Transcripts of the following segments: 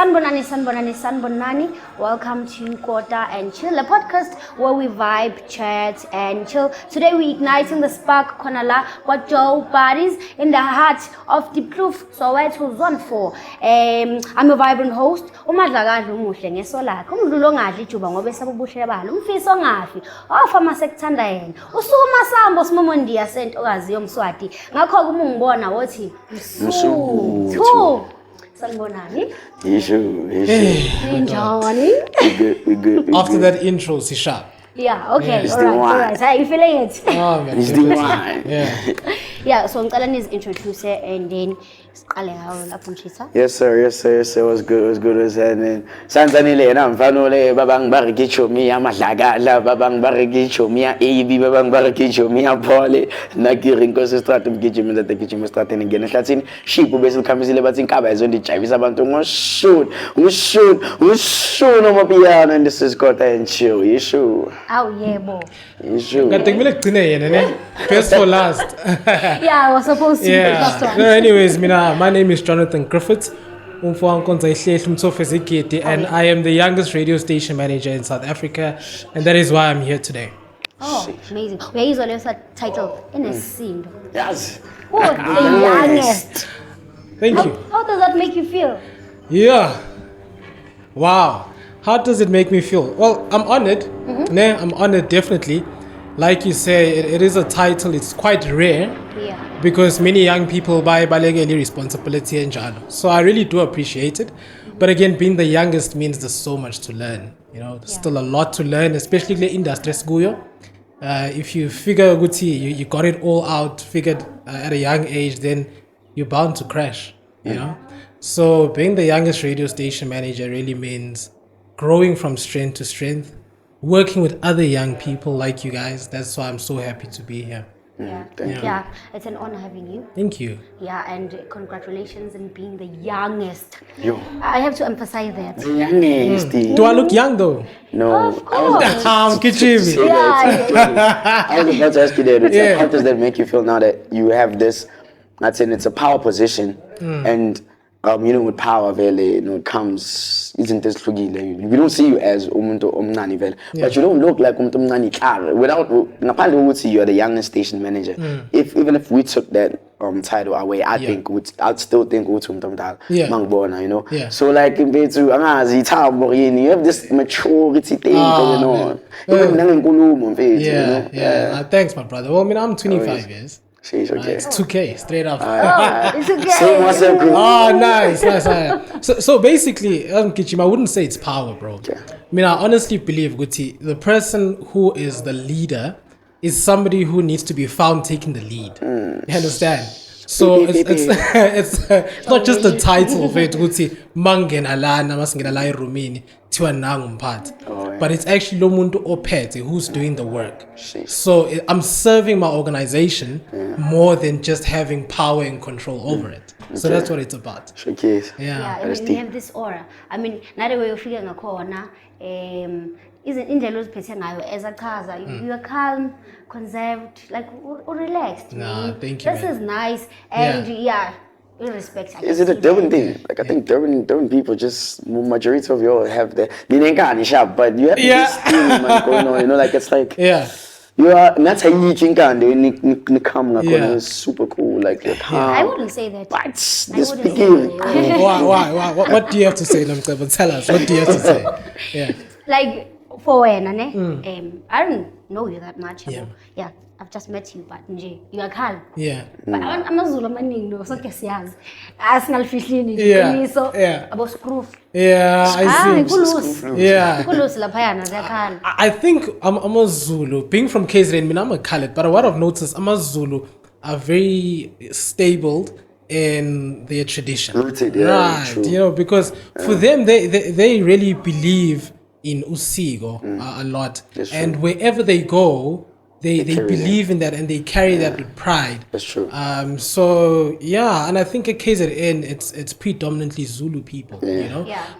Sanbonani. Welcome to Kota and Chill, a podcast where we vibe, chat, and chill. Today we're igniting the spark, Konala, what Joe parties in the heart of the proof. So where to zone for? I'm a vibrant host. Umadlakazi umuhle ngeso lakhe. Umdlulo ngadli ijuba ngoba esabubuhle balo. Umfiso ngafi. Ofama sekuthanda yena. Usuma sambo simomondiya sentokazi yomswati. Ngakho kuma ngibona wothi Msu. Sanbonani. We good. After that intro, si sharp. Yeah, okay, all right. How are you feeling it? Oh, man. It's the wine. Yeah, so ngicela nizi-introduce and then siqale ngawo lapho Mshisa. Yes sir. It was good. And sanzanile na mfano le babang barikicho miya madlakala babang barikicho miya AB babang barikicho miya Paul nakiri inkosi strat mgijimi that mgijimi strat ngene ehlathini sheep bese likhamisile bathi inkaba ezondijayivisa abantu ngoshun amapiano and this is Kota and Chill. Yeshu. Awu yebo. Yeshu. Kanti kumele kugcine yena ne? Best for last. Yeah, I was supposed to be the last one. No, anyways, my name is Jonathan Griffith. And I am the youngest radio station manager in South Africa, and that is why I'm here today. Oh, amazing. We use a title in a scene. Yes. Oh, the youngest. Thank you. How does that make you feel? Yeah. Wow. How does it make me feel? Well, I'm honored. I'm honored, definitely. Like you say, it is a title. It's quite rare. Yeah. Because many young people buy balekeli responsibility and jalo. So I really do appreciate it. But again, being the youngest means there's so much to learn. You know, there's still a lot to learn, especially the industry school. If you figure you got it all out, figured at a young age, then you're bound to crash. You know. So being the youngest radio station manager really means growing from strength to strength, working with other young people like you guys. That's why I'm so happy to be here. Yeah, it's an honor having you. Thank you. Yeah, and congratulations on being the youngest. Yo. I have to emphasize that. The youngest. Do I look young though? No. Of course. Kichimi. I was about to ask you that. How does that make you feel now that you have this? I'd say it's a power position, and with power, it comes. Isn't this lugile? We don't see you as umuntu omncane vele, but you don't look like umuntu omncane klaro. Without ngaphandle ukuthi you are the youngest station manager. Even if we took that title away, I'd still think ukuthi umuntu omdala. Mangibona, Yeah. So like compared to angazi ithambo yini, you have this maturity thing going on. Even nangenkulumo mfethu, Yeah. Thanks, my brother. Well, I'm 25 years. She's okay. It's 2K straight up. It's okay. Oh, nice. So basically, Kichim, I wouldn't say it's power, bro. I honestly believe, Guti, the person who is the leader is somebody who needs to be found taking the lead. You understand? So it's not just the title of it, Guti, Mangen Alana, Masngenalai Rumini, Tiwanang part. But it's actually Lomuntu Opete who's doing the work. So I'm serving my organization more than just having power and control over it. So that's what it's about. Yeah, I mean, you have this aura. I mean, not the way you're feeling a corner. Isn't in the as a casa, you are calm, conserved, like relaxed. Nah, thank you. This is nice, and we respect. Is it a Durban thing? Like I think Durban people just majority of you all have the but you have this thing going on. Like it's like you are not a it's super cool. Like you're calm. I wouldn't say that. But this beginning. Why? What do you have to say, Namtaba? Tell us. What do you have to say? Yeah. Like for when I don't know you that much. Yeah. I've just met you, but you are calm. Yeah. But I'm a Zulu man, no, so kesiyazi. Asingalfihlini so abo screw. Yeah, I see. Yeah. I think I'm a Zulu. Being from KZN, I'm a Khaled, but what I've noticed, I'm a Zulu are very stable in their tradition. Rooted, right. True. Because for them, they really believe in Usigo a lot. And wherever they go, they believe in that and they carry that with pride. That's true. So and I think at KZN it's predominantly Zulu people,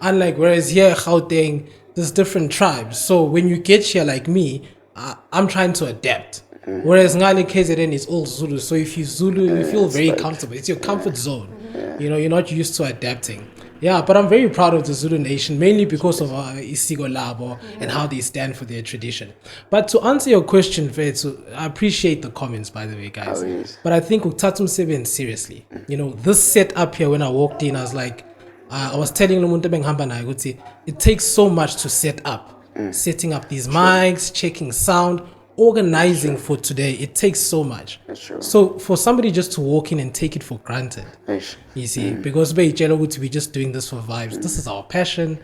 Unlike whereas here Gauteng there's different tribes. So when you get here like me, I'm trying to adapt. Whereas Ngani KZN is all Zulu. So if you Zulu, you feel very comfortable. It's your comfort zone. You're not used to adapting. Yeah, but I'm very proud of the Zulu nation, mainly because of Isiko Labo and how they stand for their tradition. But to answer your question, Fethu, I appreciate the comments, by the way, guys. Oh, yes. But I think Uktatum Seven, seriously, you know, this setup here, when I walked in, I was like, I was telling Lumunta Benghamba na, I would say, it takes so much to set up. Setting up these mics, checking sound, organizing for today, it takes so much. That's true. So for somebody just to walk in and take it for granted, Yes. you see, because we're just doing this for vibes. This is our passion.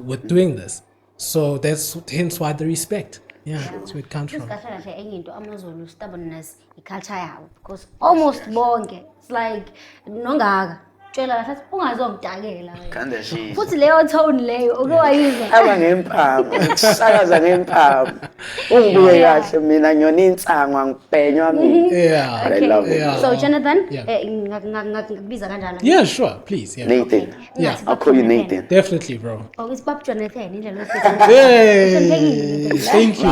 We're doing this. So that's hence why the respect. Yeah, that's where it comes from. Kahle kahle enye into amaZulu stubbornness iculture yabo because almost bonke it's like nongaka tshela kahle ungazongidakela Kinda she. futhi leyo tone leyo uke wayizwa Aba ngempama, sakaza ngempama. Ungibuke kahle mina ngiyona insango angibhenywa mina. Yeah. I love it. Yeah. so Jonathan Yeah. ngakubiza kanjalo Yeah, sure, please. Yeah. Nathan. Yeah. I'll call you Nathan. Definitely, bro. oh isibab Jonathan indlela Hey, thank you.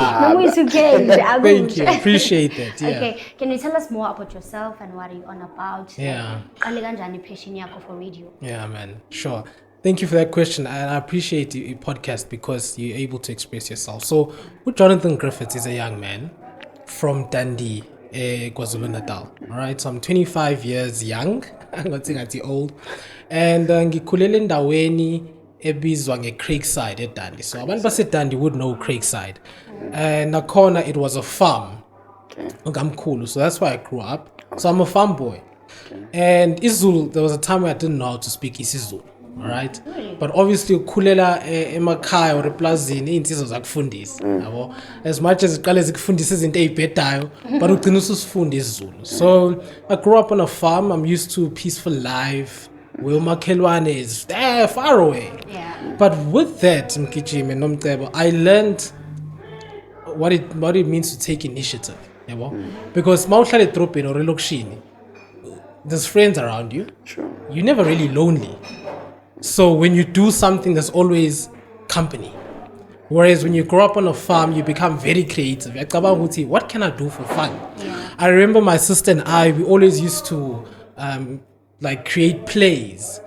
Thank you. Appreciate that. Yeah. Okay, can you tell us more about yourself and what are you on about? Yeah. Qale kanjani passion yakho for radio? Yeah, man. Sure. Thank you for that question. And I appreciate your podcast because you're able to express yourself. So, Jonathan Griffiths is a young man from Dundee, KwaZulu-Natal. All right. So, I'm 25 years young. I'm not saying I'm old. And ngikhulele endaweni ebizwa nge-Craigside eDundee. So, abantu base-Dundee would know Craigside. And nakhona, it was a farm. Ngamkhulu. So, that's where I grew up. So, I'm a farm boy. And isiZulu, there was a time where I didn't know how to speak isiZulu, all right? But obviously, ukhulela emakhaya or eplazini insizwa zakufundisa, yabo. As much as iqale zikufundisa izinto ezibhedayo, but ugcina usifunda isiZulu. So I grew up on a farm. I'm used to peaceful life. Where umakhelwane is there, far away. Yeah. But with that, Mkijime Nomcebo, I learned what it means to take initiative, yabo. Because mawuhlala edrobheni or elokishini, there's friends around you. Sure. You're never really lonely. So when you do something, there's always company. Whereas when you grow up on a farm, you become very creative. What can I do for fun? I remember my sister and I, we always used to like create plays.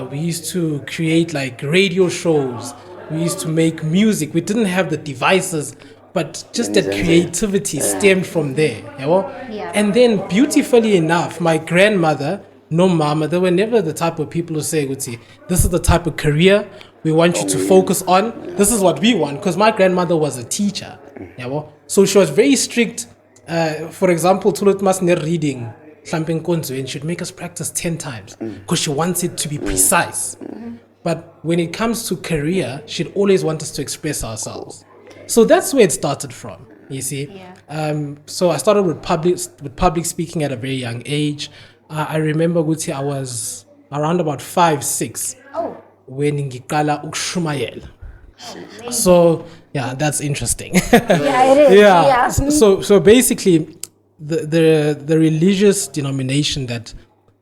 We used to create like radio shows. We used to make music. We didn't have the devices, but just that creativity stemmed from there. Yeah. And then beautifully enough, my grandmother, no mama, they were never the type of people who say, this is the type of career we want you to focus on. This is what we want. Because my grandmother was a teacher. So she was very strict. For example, Tulot Masner reading Klamping Konzo, and she'd make us practice 10 times because she wants it to be precise. But when it comes to career, she'd always want us to express ourselves. So that's where it started from, you see. Yeah. So I started with public speaking at a very young age. I remember Guti, I was around about 5, 6 Oh. when ngikala ukushumayela. So yeah, that's interesting. Yeah, it is. Yeah. So basically, the religious denomination that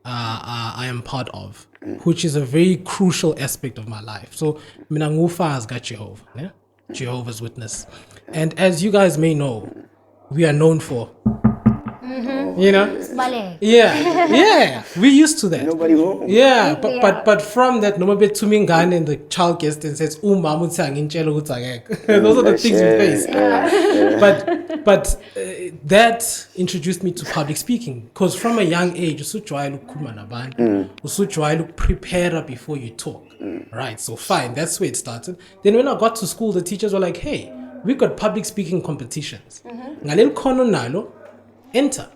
I am part of, which is a very crucial aspect of my life. So mina ngufazi kaJehova, yeah? Jehovah's Witness, and as you guys may know, we are known for, you know, Ballet. yeah, we used to that. Nobody home. Yeah, Yeah. but from that, noma bethu mingane and the child guest and says, "Mama uthi angintshela ukuthi angeke." Those are the things we face. But that introduced me to public speaking because from a young age, usujwayela ukukhuluma nabantu, usujwayela ukuprepare before you talk. Right, so fine, that's where it started. Then when I got to school, the teachers were like, "Hey, we got public speaking competitions. Ngaleli khono nalo, enter."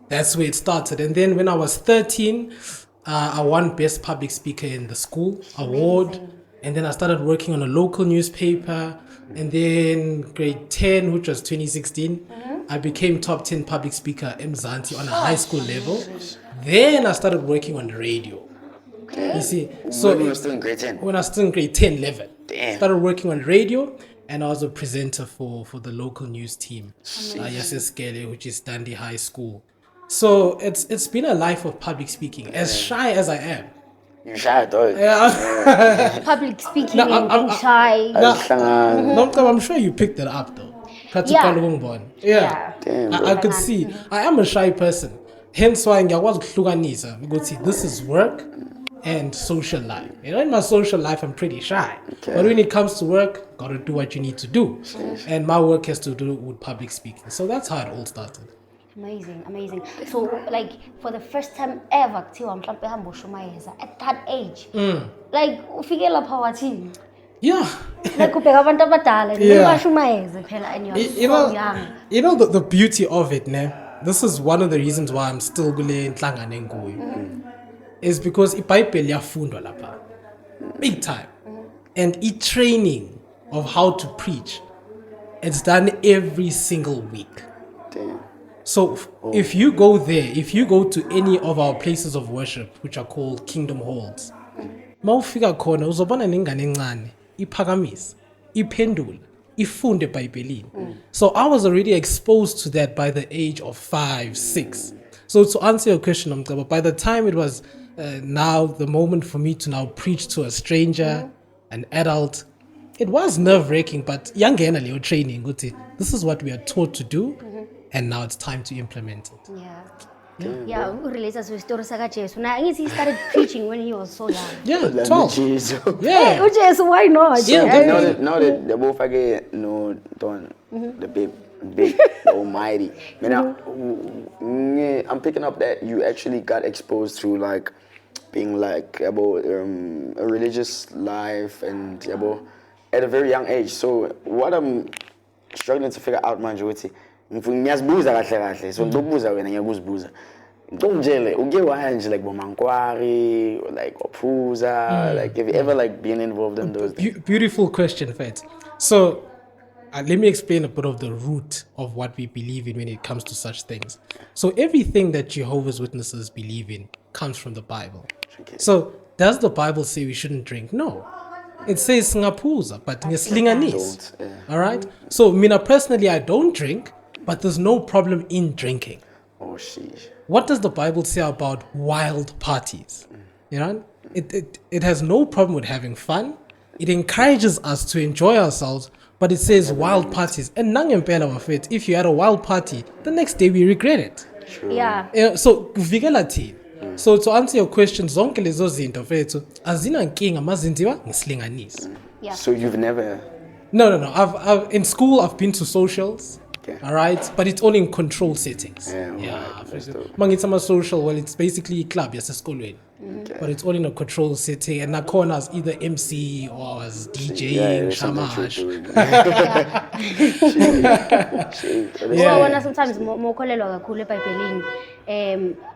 That's where it started. And then when I was 13, I won Best Public Speaker in the school award. And then I started working on a local newspaper. And then grade 10, which was 2016, I became top 10 public speaker in Mzansi on a high school level. Then I started working on the radio. You see, so When you were still in grade 10. when I was still in grade 10 level, Damn. started working on radio, and I was a presenter for the local news team, Yaseskele, which is Dundee High School. So it's been a life of public speaking. As shy as I am, You're shy though. Public speaking No, and being shy. I'm sure you picked it up though. Yeah. Yeah, Yeah. Damn, I could see. I am a shy person, Hence why ngiyakwazi ukuhlukanisa ukuthi this is work and social life. You know, in my social life, I'm pretty shy. Okay. But when it comes to work, gotta do what you need to do. And my work has to do with public speaking. So that's how it all started. Amazing. So, like, for the first time ever, kuthiwa mhlawumbe hamba ushumayeza at that age, like, ufike lapha wathini? Yeah. Like, ubheka abantu abadala, Yeah. bashumayeze phela, and you're You so know, young. you know the beauty of it, ne? This is one of the reasons why I'm still kule nhlangano enguyo. Is because iBhayibheli yafundwa lapha. Big time. And training of how to preach, it's done every single week. Damn. So if you go there, if you go to any of our places of worship, which are called kingdom halls, mawufika khona uzobona nengane encane iphakamisa, iphendula, ifunde eBhayibhelini. So I was already exposed to that by the age of 5, 6. So to answer your question, Mcebo, by the time it was now the moment for me to now preach to a stranger, an adult, it was nerve-wracking, but yangena leyo training ukuthi this is what we are taught to do, and now it's time to implement it. Yeah, relates to the story of Jesus. Now, he started preaching when he was so young. Yeah, Like 12. Jesus. Yeah. Hey, Jesus, why not? Yeah, Now that the both again no done the big the almighty. Man, I'm picking up that you actually got exposed to like being like about a religious life and about at a very young age. So what I'm struggling to figure out, Manjuti, ngiyazibuza kahle kahle. So ngibuza wena ngiyakuzibuza. Ngomjele uke wanje like bomankwari or like ophuza, like have you ever like been involved in those things? Beautiful question, Fat. So let me explain a bit of the root of what we believe in when it comes to such things. So everything that Jehovah's Witnesses believe in comes from the Bible. Okay. So does the Bible say we shouldn't drink? No. It says ngaphuza, but ngeslinganisi. Don't, All right? So mina personally, I don't drink, but there's no problem in drinking. Oh sheesh. What does the Bible say about wild parties? You know, it has no problem with having fun. It encourages us to enjoy ourselves, but it says wild parties. And nangempela wafet, if you had a wild party, the next day we regret it. Yeah. So kuvikela thina. So to answer your question, zonke lezo zinto fethu azina nkinga mazenziwa ngeslinganisi. Yeah. So you've never No. I've in school I've been to socials. Okay. All right, but it's all in controlled settings. Yeah, right, that's dope. Mangitsama social, well, it's basically a club, yes, eskolweni. Okay. But it's all in a controlled setting, and nakhona as either MC or as DJing, there's something shamash. true to it. Yeah. Wona sometimes mokholelwa kakhulu eBhayibhelini.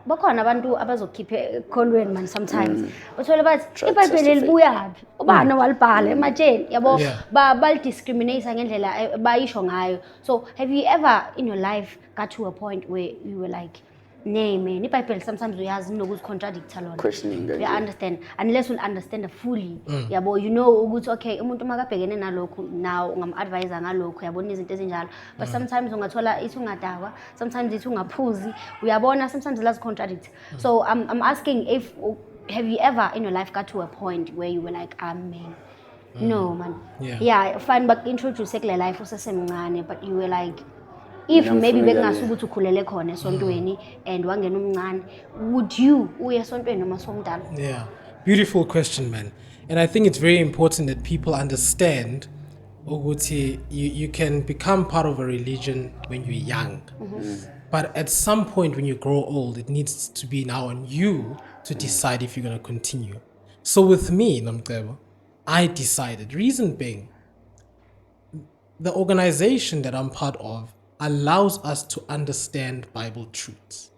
Bakhona abantu abazokhipha ekholweni man sometimes. Uthola bathi Try to iBhayibheli testify. libuyaphi? Ubani walibhala ematsheni, yabo Yeah. bal discriminate ngendlela bayisho ngayo. So have you ever in your life got to a point where you were like, nee man, iBhayibheli sometimes uyazi nokuzicontradicta lona. Questioning that, You yeah. understand, unless we'll understand it fully. Yabo, you know ukuthi okay umuntu makabhekene nalokho now ngam-advise ngalokho uyabona izinto ezinjalo. But sometimes ungathola ithi ungadakwa, sometimes ithi ungaphuzi, uyabona sometimes lazi contradict. So I'm asking if have you ever in your life got to a point where you were like man, no man, Yeah. fine but introduce kule life usesemncane, but you were like if maybe bekungasuka ukuthi ukhulele khona esontweni and wangena umncane, would you uye esontweni noma somdala? Yeah, beautiful question, man. And I think it's very important that people understand ukuthi you can become part of a religion when you're young. But at some point when you grow old, it needs to be now on you to decide if you're going to continue. So with me, Namcebo, I decided, reason being, the organization that I'm part of allows us to understand Bible truths.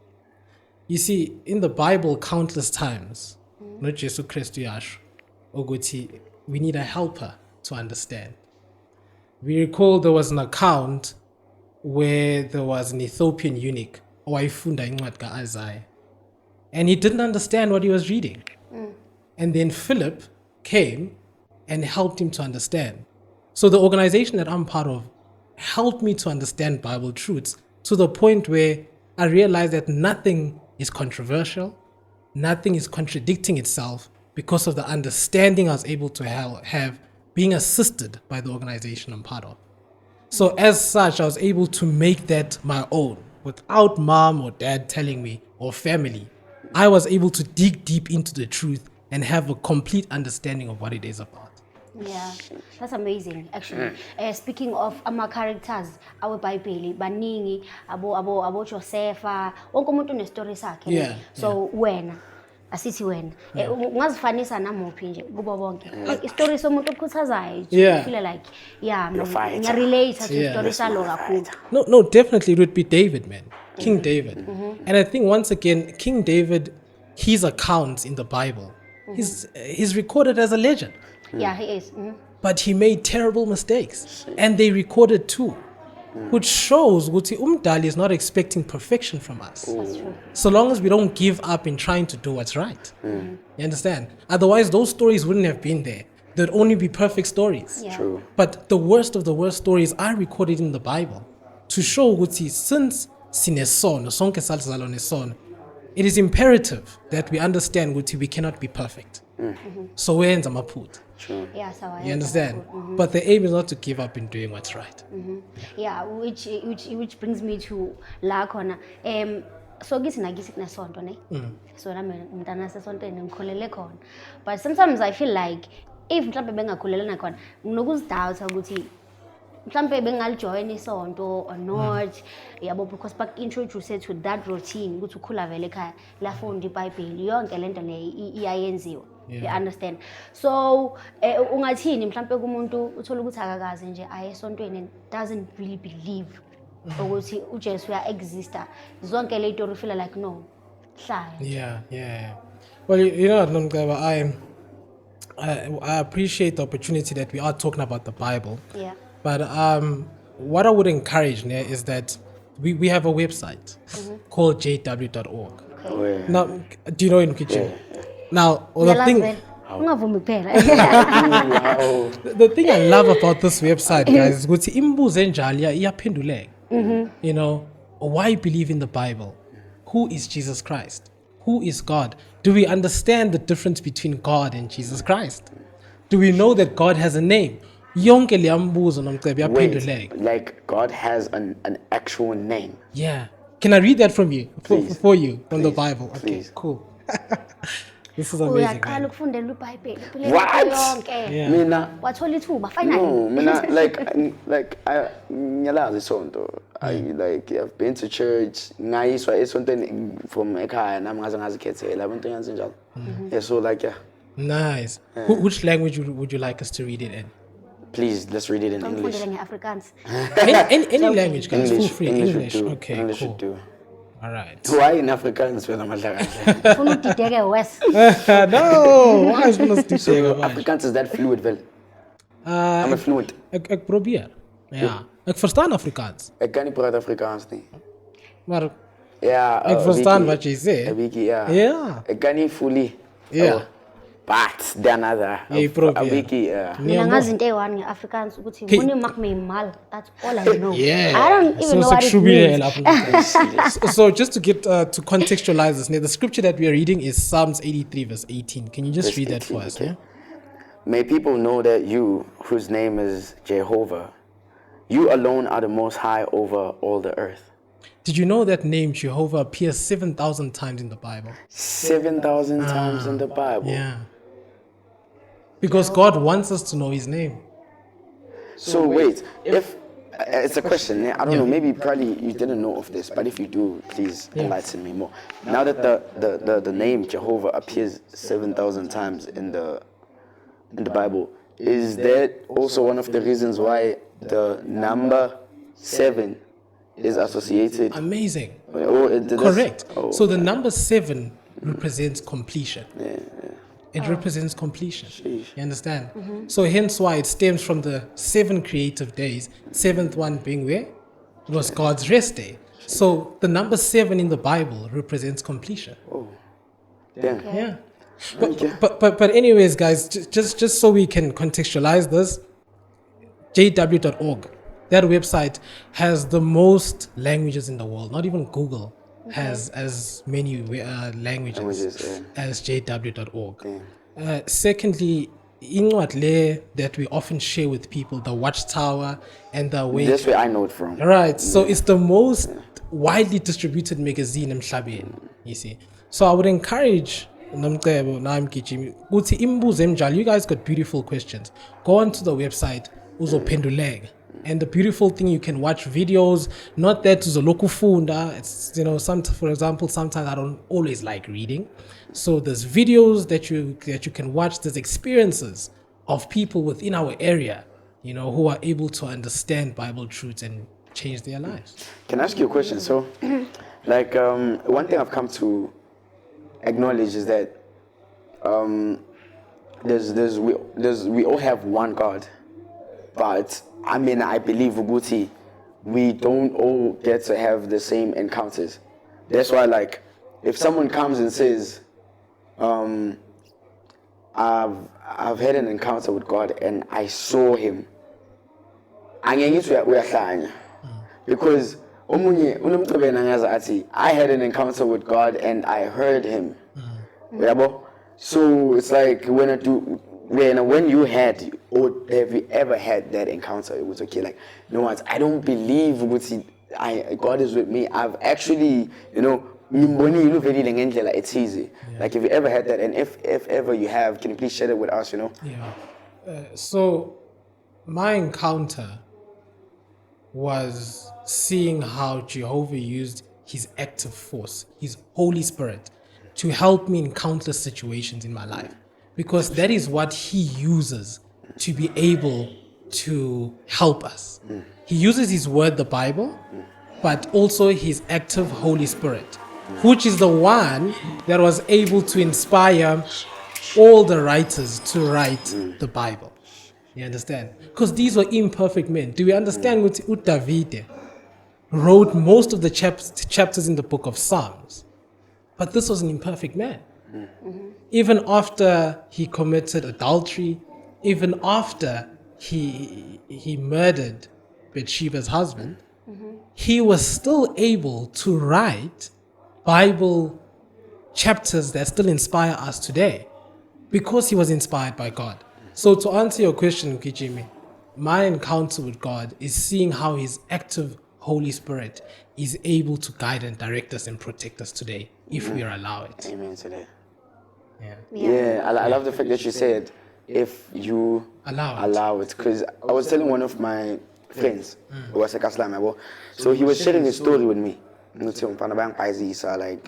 You see, in the Bible, countless times, not Jesu Christu yasho, ukuthi we need a helper to understand. We recall there was an account where there was an Ethiopian eunuch, owayifunda incwadi ka-Isaiah, and he didn't understand what he was reading. And then Philip came and helped him to understand. So the organization that I'm part of helped me to understand Bible truths to the point where I realized that nothing is controversial, nothing is contradicting itself because of the understanding I was able to have being assisted by the organization I'm part of. So as such, I was able to make that my own. without mom or dad telling me or family, I was able to dig deep into the truth and have a complete understanding of what it is about. Yeah, that's amazing actually. Speaking of characters, our Bible, baningi, abo Josepha, wonke umuntu une-story sakhe. Yeah, So wena, asithi wena, ungazifanisa namuphi nje kubo bonke. Like istory somuntu okhuthazayo. Yeah. You feel like, yeah, fighter. ngiya-relate to Yeah. istory salo kakhulu. No, definitely it would be David, man. King David. And I think once again, King David, his accounts in the Bible, he's recorded as a legend. Yeah, he is. But he made terrible mistakes. And they recorded too. Which shows Guti Umdali is not expecting perfection from us. That's true. So long as we don't give up in trying to do what's right. You understand? Otherwise, those stories wouldn't have been there. There'd only be perfect stories. Yeah. True. But the worst of the worst stories are recorded in the Bible to show Guti, since sinesono, sonke salzalo nesono, it is imperative that we understand Guti we cannot be perfect. So where ends Amaput? Yeah, so You understand? But the aim is not to give up in doing what's right. Yeah, which brings me to la khona so kithi nakisi kunesonto ne so nami umntana sesontweni ngikholele khona, but sometimes I feel like if mhlawumbe bengakhulelana khona nginokuzidoubt ukuthi mhlawumbe bengalijoin isonto or not, yabo, because baku-introduce to that routine ukuthi ukhula vele ekhaya lafunda iBhayibheli yonke lento le iyayenziwa. You understand? So ungathini mhlawumbe kumuntu uthola ukuthi akakazi nje aye esontweni and doesn't really believe ukuthi uJesu uya-exista, zonke le nto feel like no hlaya. Yeah. Well, you know, Nomceba, I appreciate the opportunity that we are talking about the Bible. Yeah. But what I would encourage is that we have a website called jw.org. Oh, yeah. Now, do you know in kitchen? Now, the thing, Ungavumi kuphela. the thing I love about this website, guys, is ukuthi imibuzo enjalo iyaphenduleka. You know, why believe in the Bible? Who is Jesus Christ? Who is God? Do we understand the difference between God and Jesus Christ? Do we know that God has a name? Yonke le mibuzo Nomceba iyaphenduleka. Wait, like God has an actual name. Yeah. Can I read that from you? Please. For you, from the Please. Bible? Okay, Please. cool. This is amazing. Uyaqala Man. ukufundela iBhayibheli What? yonke. Yeah. Mina, Wathola ithuba no, finally. mina, ngiyalazi isonto. I've been to church. Ngayiswa esontweni from ekhaya nami ngaze ngazikhethela abantu nyanzi njalo. Yeah, so yeah. Nice. Which language would you like us to read it in? Please, let's read it in English. Ngifundele ngeAfrikaans. Any language, guys. Feel free. English English. would do. Okay, English cool. would do. All right. Why in Afrikaans phela madlakahle? Ufuna udideke wes. No, why is one stick So there? Afrikaans is that fluid wel? I'm a fluent. Ek probeer. Ja. Ek verstaan Afrikaans. Ek kan nie praat Afrikaans nie. Maar Ja, ek verstaan wat jy sê. 'n bietjie, ja. Ja. Ek kan nie fully. Ja. Oh, but dan other. Jy probeer. 'n bietjie, ja. Mina ngazi into eyi-1 ngeAfrikaans ukuthi ngifuna imakme imal. That's all I know. Yeah. I don't even know what it means. So just to get to contextualize this, the scripture that we are reading is Psalms 83 verse 18. Can you just Verse read that 18, for us? okay. Yeah? May people know that you, whose name is Jehovah, you alone are the most high over all the earth. Did you know that name Jehovah appears 7,000 times in the Bible? 7,000 times in the Bible. Yeah. Because God wants us to know his name. So wait, if it's a question, I don't know, maybe probably you didn't know of this, but if you do, please enlighten me more. Now that the name Jehovah appears 7,000 times in the Bible, is that also one of the reasons why the number 7 is associated? Amazing. Correct. Correct. So the number 7 represents completion. It represents completion. You understand? So hence why it stems from the 7 creative days, 7th one being where? It was God's rest day. So the number 7 in the Bible represents completion. Damn. Yeah. But anyways, guys, just so we can contextualize this, jw.org, that website has the most languages in the world. Not even Google has as many languages as jw.org. Secondly, incwadi that we often share with people, the Watchtower and the way. That's where I know it from. Right. So it's the most widely distributed magazine emhlabeni, you see. So I would encourage Nomcebo, Naim Kichimi, uthi imbuzo emjalo, you guys got beautiful questions. Go onto the website, uzophenduleka. And the beautiful thing, you can watch videos, not that uzolokufunda. It's, you know, for example, sometimes I don't always like reading. So there's videos that you can watch, there's experiences of people within our area, you know, who are able to understand Bible truths and change their lives. Can I ask you a question? So, like, one thing I've come to acknowledge is that we all have one God, but I mean, I believe Uguti, we don't all get to have the same encounters. That's why, like, if someone comes and says, I've had an encounter with God and I saw Him, because I had an encounter with God and I heard Him. So it's like when you had, or have you ever had that encounter? It was okay. Like, you know what? I don't believe God is with me. I've actually, you know, it's easy. Yeah. Like, if you ever had that, and if ever you have, can you please share it with us? You know? Yeah. So my encounter was seeing how Jehovah used His active force, His Holy Spirit, to help me in countless situations in my life. Because that is what He uses to be able to help us. He uses His word, the Bible, but also His active Holy Spirit, which is the one that was able to inspire all the writers to write the Bible. You understand? Because these were imperfect men. Do we understand what David wrote most of the chapters in the book of Psalms? But this was an imperfect man. Even after he committed adultery, even after he murdered Bathsheba's husband, he was still able to write Bible chapters that still inspire us today because he was inspired by God. So to answer your question, Kijimi, my encounter with God is seeing how His active Holy Spirit is able to guide and direct us and protect us today if we allow it. Amen to that. Yeah. I love the fact that you said if you allow it. Because I was telling one of my friends who was a Kaslam, so he was sharing his story with me. Like,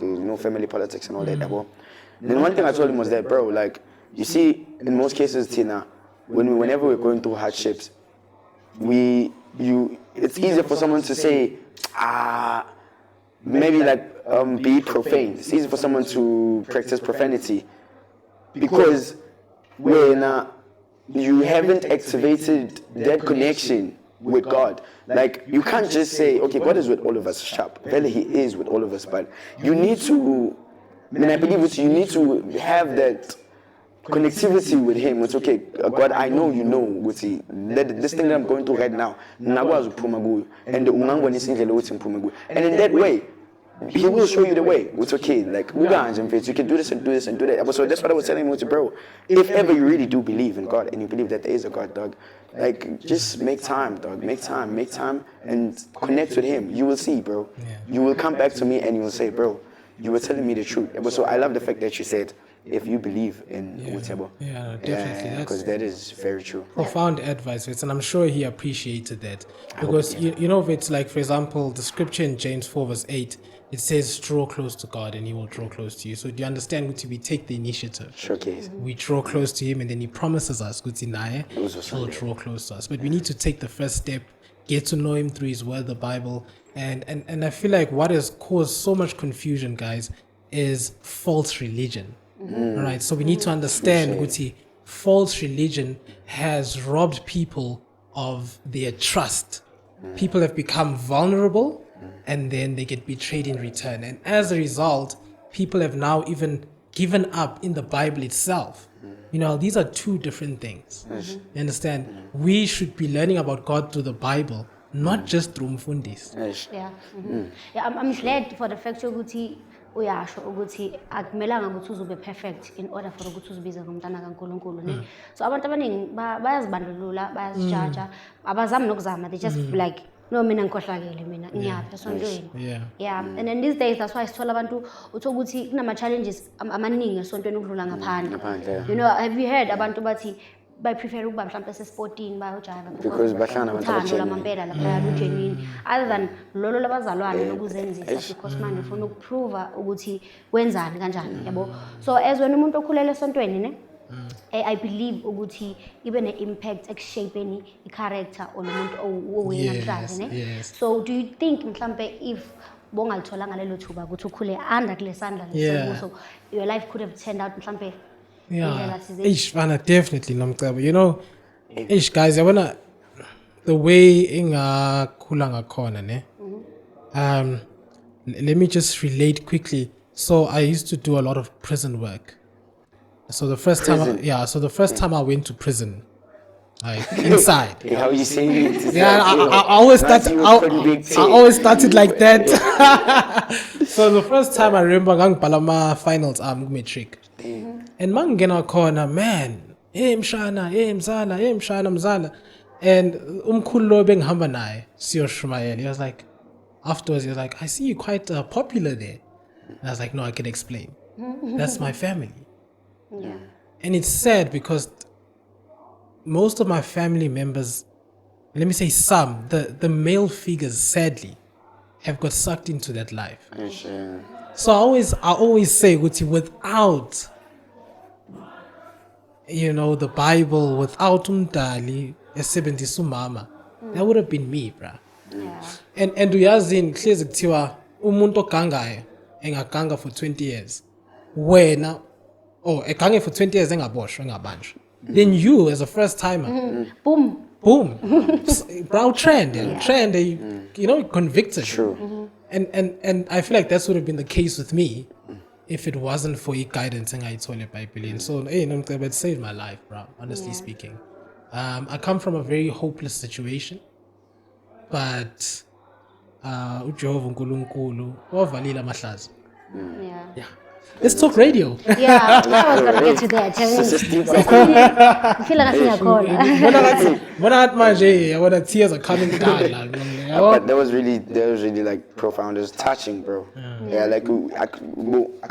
you know, family politics and all that. Then one thing I told him was that, bro, like, you see, in most cases, Tina, whenever we're going through hardships, it's easier for someone to say, maybe like be profane. It's easy for someone to practice profanity because when you haven't activated that connection with God. Like, you can't just say, okay, God is with all of us, sharp. Really, He is with all of us, but you need to, I believe you need to have that connectivity with Him. It's okay, God, I know you know this thing that I'm going through right now. And in that way, He will show you the way. It's okay. Like, you can do this and do this and do that. So that's what I was telling him, bro. If ever you really do believe in God and you believe that there is a God, dog, like, just make time, dog. Make time and connect with Him. You will see, bro. Yeah. You will come back to me and you will say, bro, you were telling me the truth. So I love the fact that you said, if you believe in Utebo. Yeah, definitely. Because that is very true. Profound advice, Vits, and I'm sure he appreciated that. Because, you know, Vits, like, for example, the scripture in James 4 verse 8, it says, draw close to God and He will draw close to you. So do you understand, we take the initiative. Showcase. We draw close to Him and then He promises us, He'll draw close to us. But we need to take the first step, get to know Him through His word, the Bible. And I feel like what has caused so much confusion, guys, is false religion. All right, so we need to understand, Guti, false religion has robbed people of their trust. People have become vulnerable and then they get betrayed in return. And as a result, people have now even given up in the Bible itself. You know, these are two different things. You understand? We should be learning about God through the Bible, not just through Mfundis. Yeah. Yeah, I'm glad for the fact ukuthi uyasho ukuthi akumelanga ukuthi uzobe perfect in order for ukuthi uzibize ngomntana kaNkulunkulu ne. So abantu abaningi bayazibandlulula, bayazijaja, abazami nokuzama, they just like no mina ngikhohlakele mina ngiyapha esontweni yeah and then these days that's why sithola abantu uthola ukuthi kunama-challenges amaningi esontweni ukudlula ngaphandle you know have you heard abantu bathi prefer ukuba mhlawumbe sesportini bayojayiva because bahlangana abantu uthando lamampela laphaya lugenuine other than lolo labazalwane lokuzenzisa because manje ufuna ukuprova ukuthi wenzani kanjani yabo so as wena umuntu okhulele esontweni ne I believe ukuthi ibe ne-impact ekushapeni i-character olomuntu owena namhlanje ne so do you think mhlawumbe if bongalitholanga lelo thuba ukuthi ukhule under kule sandla lesobuso your life could have turned out mhlawumbe Mana, definitely Nomcebo. You know, guys, yabona the way engakhula ngakhona ne. Let me just relate quickly. So I used to do a lot of prison work. So the first time I went to prison, like inside. How you saying it? I always started like that. So the first time I remember ngangibhala ma finals matric. And mangena khona man, mshana, mzala. And umkhulu lo bengihamba naye, Sir Shumayel. He was like, afterwards, he was like, I see you quite popular there. And I was like, no, I can explain. That's my family. Yeah. And it's sad because most of my family members, let me say some, the male figures, sadly, have got sucked into that life. So I always say, without, you know, the Bible, without umdali, esebenzisa umama, that would have been me, bruh. Yeah. And uyazini hlezi kuthiwa umuntu ogangayo engaganga for 20 years. Wena egange for 20 years engaboshwa engabanjwa. Then you as a first timer, Boom. Bro, trend, you know, convicted. True. And I feel like that would have been the case with me if it wasn't for your guidance and I told you Bible. So, it saved my life, bro, honestly speaking. I come from a very hopeless situation, but uJehova uNkulunkulu wavalile amahlazo. Yeah. Let's talk radio. Yeah, I was gonna get to that. I feel like I when the tears are coming down. But that was really like profound. It was touching, bro. Yeah, like I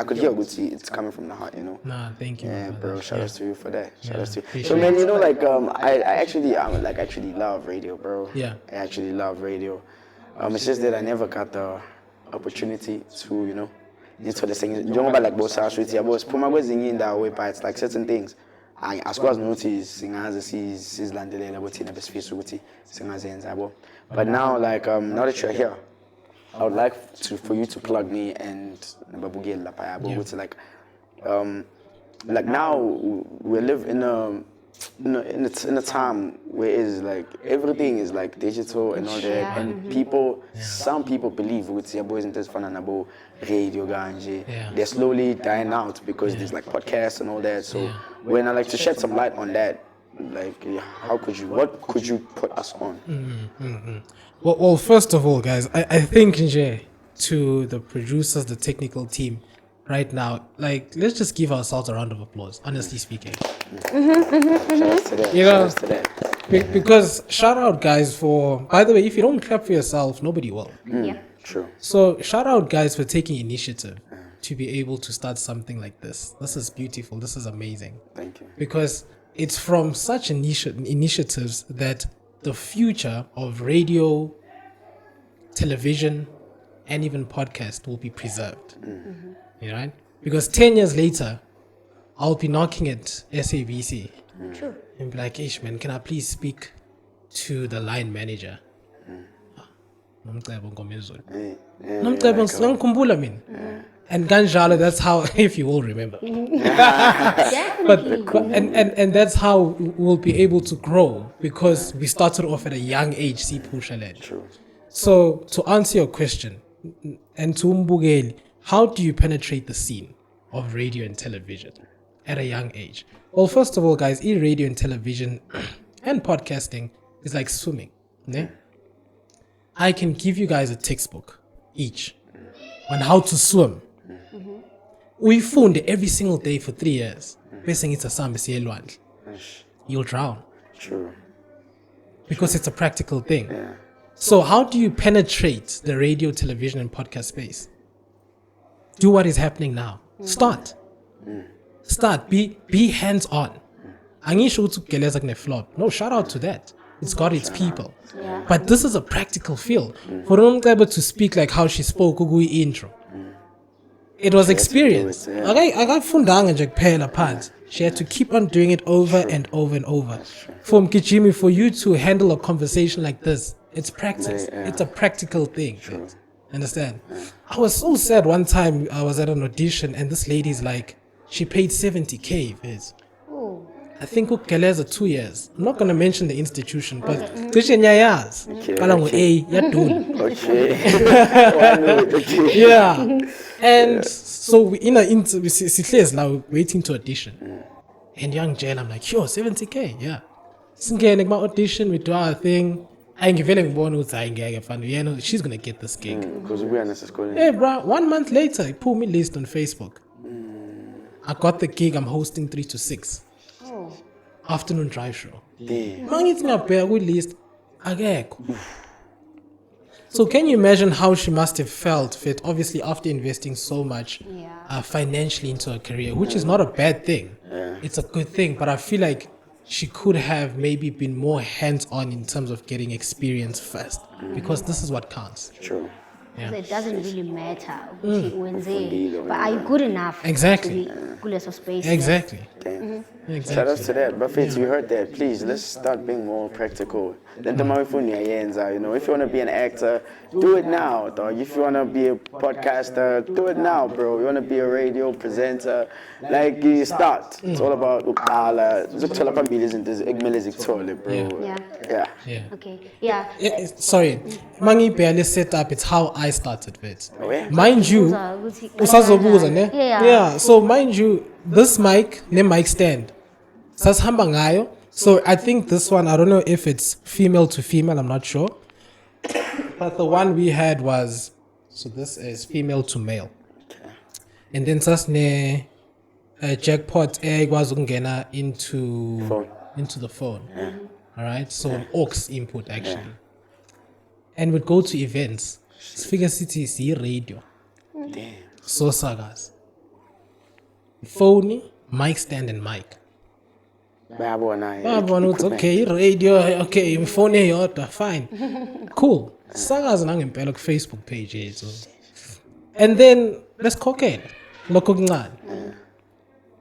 could hear it's coming from the heart, you know. Nah, thank you. Yeah, bro. Shout out to you for that. Shout out to you. So man, you know, like I actually love radio, bro. Yeah. I actually love radio. It's just that I never got the opportunity to, you know. Into the things, you know, like both sides with you, but Puma was in that way, but it's like certain things. I as far as notice, singers is landed in about in the space with singers in Zabo. But now, like now that you're here, I would like for you to plug me and Babugel Lapaya, but like now we live in a time where it's like everything is like digital and all that, and some people believe with your boys and this fun and about radio ganje, they're slowly dying out because there's like podcasts and all that. So when I like to shed some light on that, like what could you put us on? Well, first of all, guys, I think to the producers, the technical team, right now, like, let's just give ourselves a round of applause, honestly speaking. Shout out to that. You know, shout out to that. Because shout out, guys, for, by the way, if you don't clap for yourself, nobody will. Yeah. True. So shout out, guys, for taking initiative to be able to start something like this. This is beautiful. This is amazing. Thank you. Because it's from such initiatives that the future of radio, television, and even podcast will be preserved. You know, right? Because 10 years later, I'll be knocking at SABC True. and be like, "Ish, man, can I please speak to the line manager?" Nomcebo Ngomezulu. Nomcebo ngikhumbula mina. And Ganjala, that's how, if you will remember. Definitely. And that's how we'll be able to grow, because we started off at a young age, True. So to answer your question, and to Mbugeli, how do you penetrate the scene of radio and television at a young age? Well, first of all, guys, radio and television and podcasting is like swimming. Ne? I can give you guys a textbook each on how to swim. We found every single day for 3 years. Basing it's a sambisi elwandle. You'll drown. True. Because it's a practical thing. Yeah. So how do you penetrate the radio, television, and podcast space? Do what is happening now. Start. Start. Be hands-on. Angisho ukuthi ukugeleza kune-flop. No, shout out to that. It's got its people. Yeah. But this is a practical field. For Nomcebo to speak like how she spoke kugui intro. It was experience. yeah. Akafundanga nje kuphela phansi. She had to keep on doing it over and over and over. For Mkijimi, for you to handle a conversation like this, it's practice. Yeah. It's a practical thing. Understand? I was so sad one time I was at an audition and this lady's like, she paid 70K. Viz. Oh. I think Ukeleza 2 years. I'm not going to mention the institution, but cishe nyayaz. Kala ngu A, yadun. Okay. Yeah. And so we in sihlezi now waiting to audition. And young Jane, I'm like, yo, 70K, yeah. Singene kuma audition, we do our thing. Ayingivele ngibona ukuthi ayingeke mfana. You know, she's going to get this gig. Because we are necessarily. Hey, bro, 1 month later, he pulled me list on Facebook. I got the gig. I'm hosting 3 to 6. Oh. Afternoon drive show. Damn. Mangithi ngiyabheka kwi-list akekho. So can you imagine how she must have felt fit, obviously after investing so much Yeah. financially into her career, which is not a bad thing. It's a good thing, but I feel like she could have maybe been more hands-on in terms of getting experience first, because this is what counts. True. Yeah. So it doesn't really matter ukuthi wenzeni, but are you good enough Exactly. to be kuleso space? Exactly. Damn. Exactly. Shout out to that. But Fitz, you heard that. Please, let's start being more practical. Then the you know, if you want to be an actor, do it now, dog. If you want to be a podcaster, do it now, bro. You want to be a radio presenter, like you start. It's all about ukala. Zukuthola phambili izinto ekumele zikuthole, bro. Yeah. Yeah. Yeah. Okay. Yeah. Sorry, Mangi barely set up. It's how I started with. Oh, yeah? Mind you, Ukuthi- usazobuza ne? Yeah. Yeah. So mind you, this mic, ne mic stand, sasihamba ngayo. So I think this one, I don't know if it's female to female. I'm not sure. But the one we had was, so this is female to male. And then sasne jackpot was ungena Phone. into the phone. All right. So an aux input actually. And we'd go to events. Figure City is radio. Damn. So sagas. Phone, mic stand and mic. It's okay, radio, okay, phone yodwa, fine. Cool. Sagas nangempela ku Facebook page yethu. And then let's cocktail. Lokho kuncane.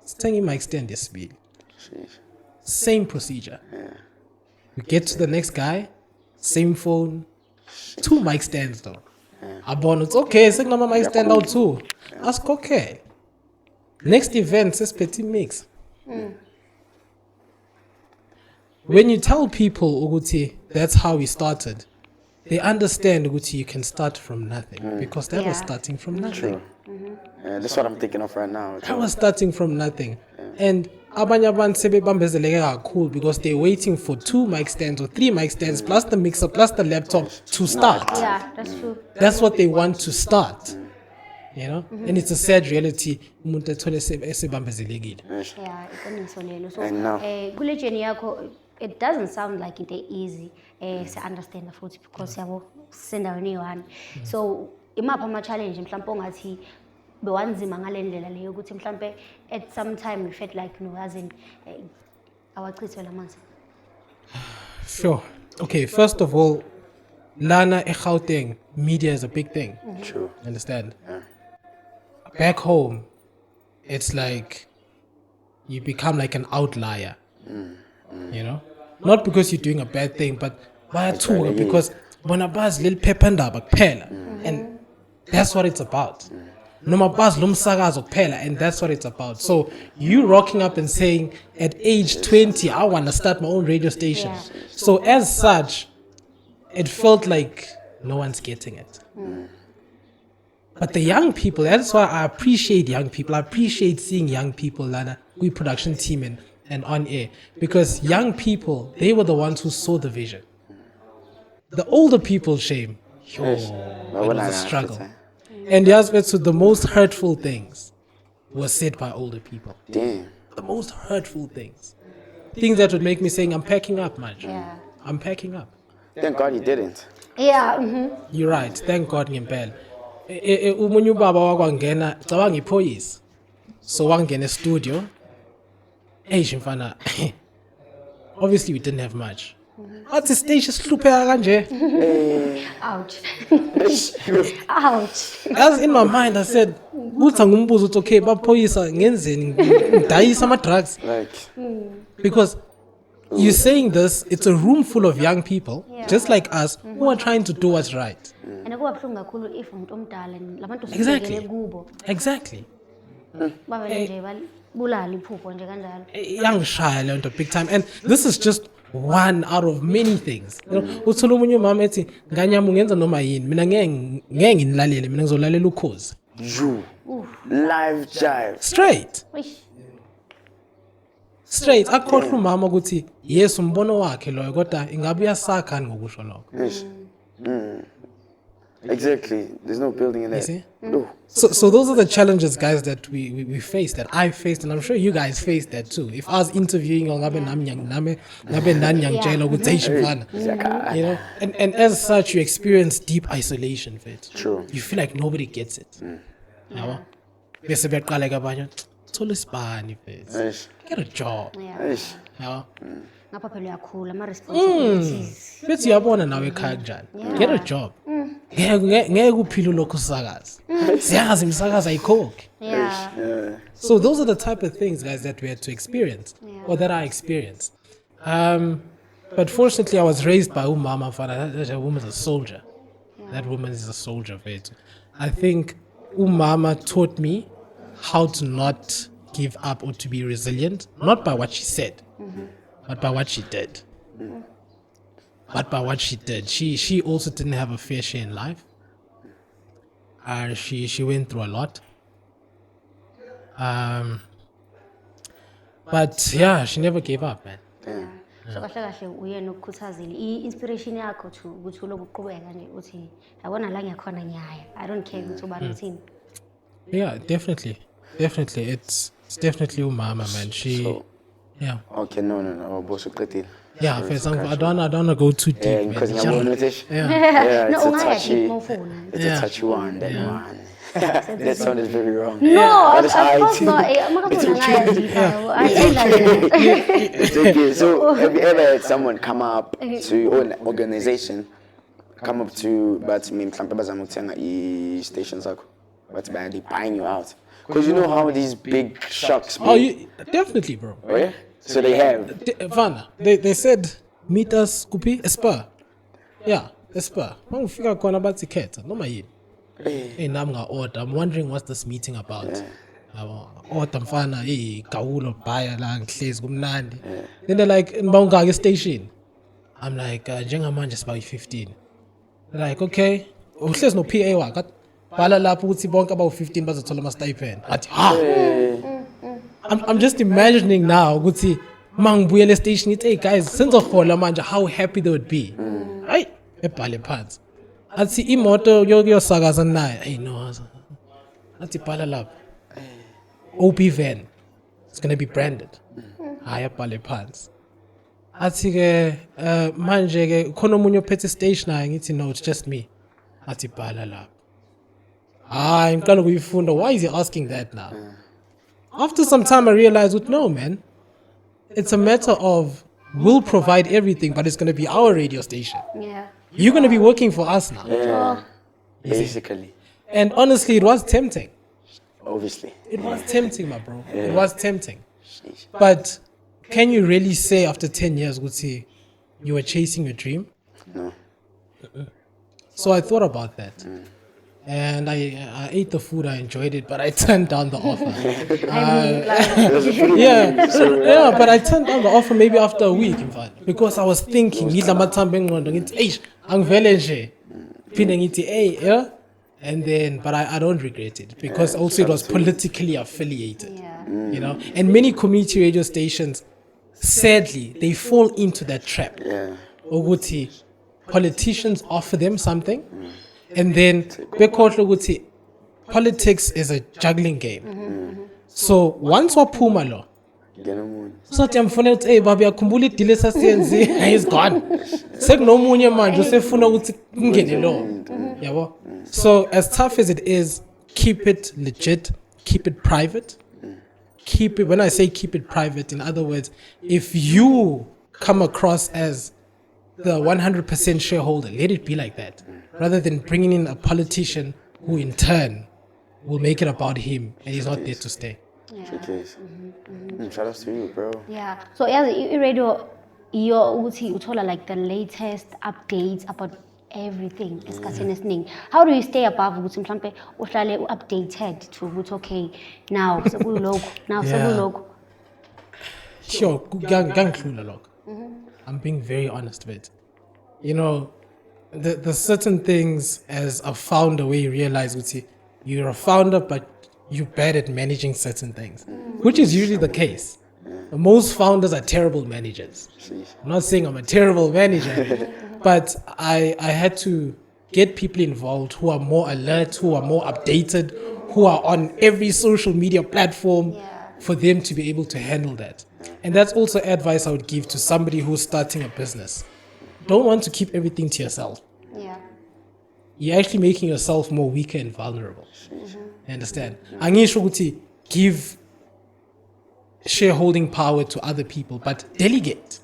Sithenga mic stand yesibili. Same procedure. We get to the next guy, same phone, 2 mic stands though. Abona it's okay, sekunama mic stand out too. Ask okay. Next event says petit mix. When you tell people ukuthi that's how we started, they understand ukuthi you can start from nothing, because that was Yeah. starting from nothing. Yeah, that's what I'm thinking of right now. That was starting from nothing. And abanye abantu sebebambezeleke kakhulu because they're waiting for 2 mic stands or 3 mic stands plus the mixer plus the laptop to start. Yeah, that's true. That's what they want to start. You know? And it's a sad reality. Umuntu ethole sebambezelekile. Yeah, iqiniso lelo. So I know. kule journey yakho, it doesn't sound like it easy to understand futhi because yabo sendaweni eyi-one. So imaphi ama-challenge mhlawumbe ongathi bewanzima ngale ndlela leyo ukuthi mhlawumbe at some time you felt like no yazini awachithwe lamanzi. Sure. Okay, first of all, Lana eGauteng, media is a big thing. True. Understand? Back home, it's like you become like an outlier. You know? Not because you're doing a bad thing, but bayathuka because bona bazi leli phephandaba kuphela. And that's what it's about. Noma bazi lomsakazo kuphela, and that's what it's about. So you rocking up and saying at age 20, I want to start my own radio station. Yeah. So as such, it felt like no one's getting it. But the young people, that's why I appreciate young people. I appreciate seeing young people, Lana, we production team and on air. Because young people, they were the ones who saw the vision. The older people, shame. Yo, it was a struggle. And the aspects of the most hurtful things were said by older people. Damn. The most hurtful things. Things that would make me saying, I'm packing up, man. Yeah. I'm packing up. Thank God he didn't. Yeah. You're right. Thank God ngempela. Umunye ubaba wakwangena cabanga iphoyisa. So wangena e-studio. Hey mfana. Obviously we didn't have much. Athi stage sihlupheka kanje. Ouch. Ouch. As in my mind I said, uthi ngumbuzo uthi okay baphoyisa ngenzeni ngidayisa ama drugs Like, because you're saying this, it's a room full of young people just like us who are trying to do what's right. And kuba buhlungu kakhulu if umuntu omdala labantu Exactly. sibekele kubo. Exactly. Bavele nje balibulala iphupho nje kanjalo. Yangishaya le nto big time, and this is just one out of many things. You know, uthola umunye umama ethi nganyama ungenza noma yini, mina ngeke nginilalele, mina ngizolalela ukhozi. you. Live jive. Straight. Eish. Straight akhohlwa umama ukuthi yes umbono wakhe loyo kodwa ingabe uyasakha ngokusho lokho. Yes. Exactly. There's no building in there. see? No. So those are the challenges, guys, that we faced, that I faced, and I'm sure you guys faced that too. If I was interviewing or ngabe nani ngiyangitshela ukuthi hey mfana, you know, and as such you experience deep isolation of it. True. You feel like nobody gets it. Yabo. Bese beqala ke abanye thola isibani mfethu. Yes. Get a job. Yeah. Yes. Yabo. Ngapha phela uyakhula ama responsibilities. Bethi uyabona nawe ekhaya kanjani. Get a job. Ngeke uphile lokho sakazi. Siyazi imsakazi ayikhokhi. Yeah. Yeah. So those are the type of things, guys, that we had to experience, or that I experienced. But fortunately, I was raised by umama. That woman's a soldier. That woman is a soldier. I think umama taught me how to not give up or to be resilient, not by what she said, but by what she did. But by what she did. She also didn't have a fair share in life. She went through a lot. But yeah, she never gave up, man. So kahle kahle uyena ukukhuthazile i-inspiration yakho to ukuthi uloku uqhubeka nje uthi yabona la ngiyakhona ngiyaya. I don't care ukuthi ubani uthini. Yeah, definitely. It's definitely umama, man. She, yeah. Okay, no. Boss uqedile. Yeah, first, I don't wanna go too deep, Yeah, man. because ngiyabona ukuthi Yeah. it's No, a ungaya touchy, deep mawufuna. it's a touchy one, that one. That sounded very wrong. No, That of is how course it not. Makafuna ngaya deep. Ayidlala. It's okay. So, have you ever had someone come up to your own organization, come up to, but me mhlambe bazama ukuthenga i-stations zakho, but they buying you out? Because you know how these big shocks. Oh, you definitely, bro. Oh, yeah? So they have. Vana, they said meet us kupi Espa. Yeah, Espa. Mangifika khona bathi khetha noma yini. Hey nami nga-order. I'm wondering what's this meeting about. Order mfana hey gawulo baya la ngihlezi kumnandi. Then they're like nibawungaka station. I'm like njengamanje siba 15. They're like okay, uhlezi no PA wakhe. Bhala lapho ukuthi bonke aba 15 bazothola ama stipend. Athi ha. I'm just imagining now ukuthi mangibuyele station ithi hey guys senzohola manje how happy they would be. Hayi ebhale phansi. Athi imoto yokuyosakaza naye. Hey no. Athi bhala lapho. OP van. It's going to be branded. Hayi ebhale phansi. Athi ke manje ke khona umunye ophethe station naye ngithi no it's just me. Athi bhala lapho. Hayi ngiqala ukuyifunda. Why is he asking that now? After some time, I realized, no, man, it's a matter of we'll provide everything, but it's going to be our radio station. Yeah. You're going to be working for us now. Yeah. Basically. And honestly, it was tempting. Obviously. It was tempting, my bro. It was tempting. But can you really say after 10 years, Gutsi, you were chasing your dream? No. So I thought about that. And I ate the food, I enjoyed it, but I turned down the offer. Yeah, but I turned down the offer maybe after a week, in fact, because I was thinking, and then, but I don't regret it because also it was politically affiliated, Yeah. you know, and many community radio stations, sadly, they fall into that trap. Yeah. Ukuthi politicians offer them something, and then bekhohlwa ukuthi politics is a juggling game. So once waphuma lo, Get him Sathi amfonela ukuthi hey babi yakhumbula idile sasiyenzi he's gone. Sekunomunye manje usefuna ukuthi kungene lo. Yabo. So as tough as it is, keep it legit, keep it private. Keep it, when I say keep it private, in other words, if you come across as the 100% shareholder, let it be like that. Rather than bringing in a politician who in turn will make it about him and he's not there to stay. Shout out to you, bro. Yeah. So yazi i-radio iyo ukuthi uthola like the latest updates about everything esikhathini esiningi. How do you stay above ukuthi mhlambe uhlale updated to ukuthi okay now sekuyilokho now sekuyilokho? Sure, gangihlula lokho. I'm being very honest with it. You know, the certain things as a founder where you realize ukuthi you're a founder but you're bad at managing certain things, which is usually the case. Most founders are terrible managers. I'm not saying I'm a terrible manager, but I had to get people involved who are more alert, who are more updated, who are on every social media platform for them to be able to handle that. And that's also advice I would give to somebody who's starting a business. Don't want to keep everything to yourself. Yeah. You're actually making yourself more weaker and vulnerable. You understand? Angisho ukuthi give shareholding power to other people, but delegate.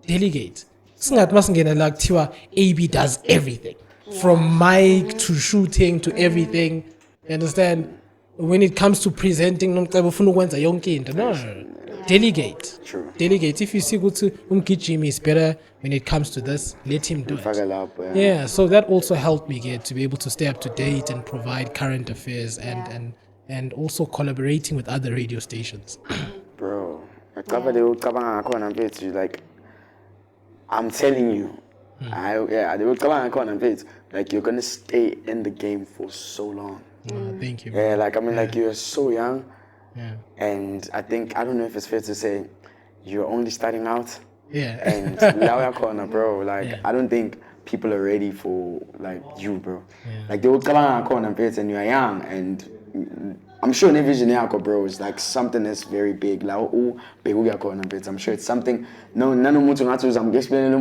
Delegate. Singathi masingena la kuthiwa AB does everything. From mic to shooting to everything. You understand? When it comes to presenting, nomcebo ufuna ukwenza yonke into. No. Delegate. True. Delegate. If you see ukuthi umgijimi is better when it comes to this, let him do Fuck it. it up, Yeah, so that also helped me get to be able to stay up to date and provide current affairs and also collaborating with other radio stations. Bro, like I'm telling you, like you're gonna stay in the game for so long. Thank you. Yeah, like I mean, like you're so young, Yeah. and I don't know if it's fair to say you're only starting out. Yeah. And Lauya corner, bro. Like Yeah. I don't think people are ready for like you, bro. Like they will come on corner and you are young, and I'm sure the vision yako, bro, is like something that's very big. Like I'm sure it's something. No, none of I'm explaining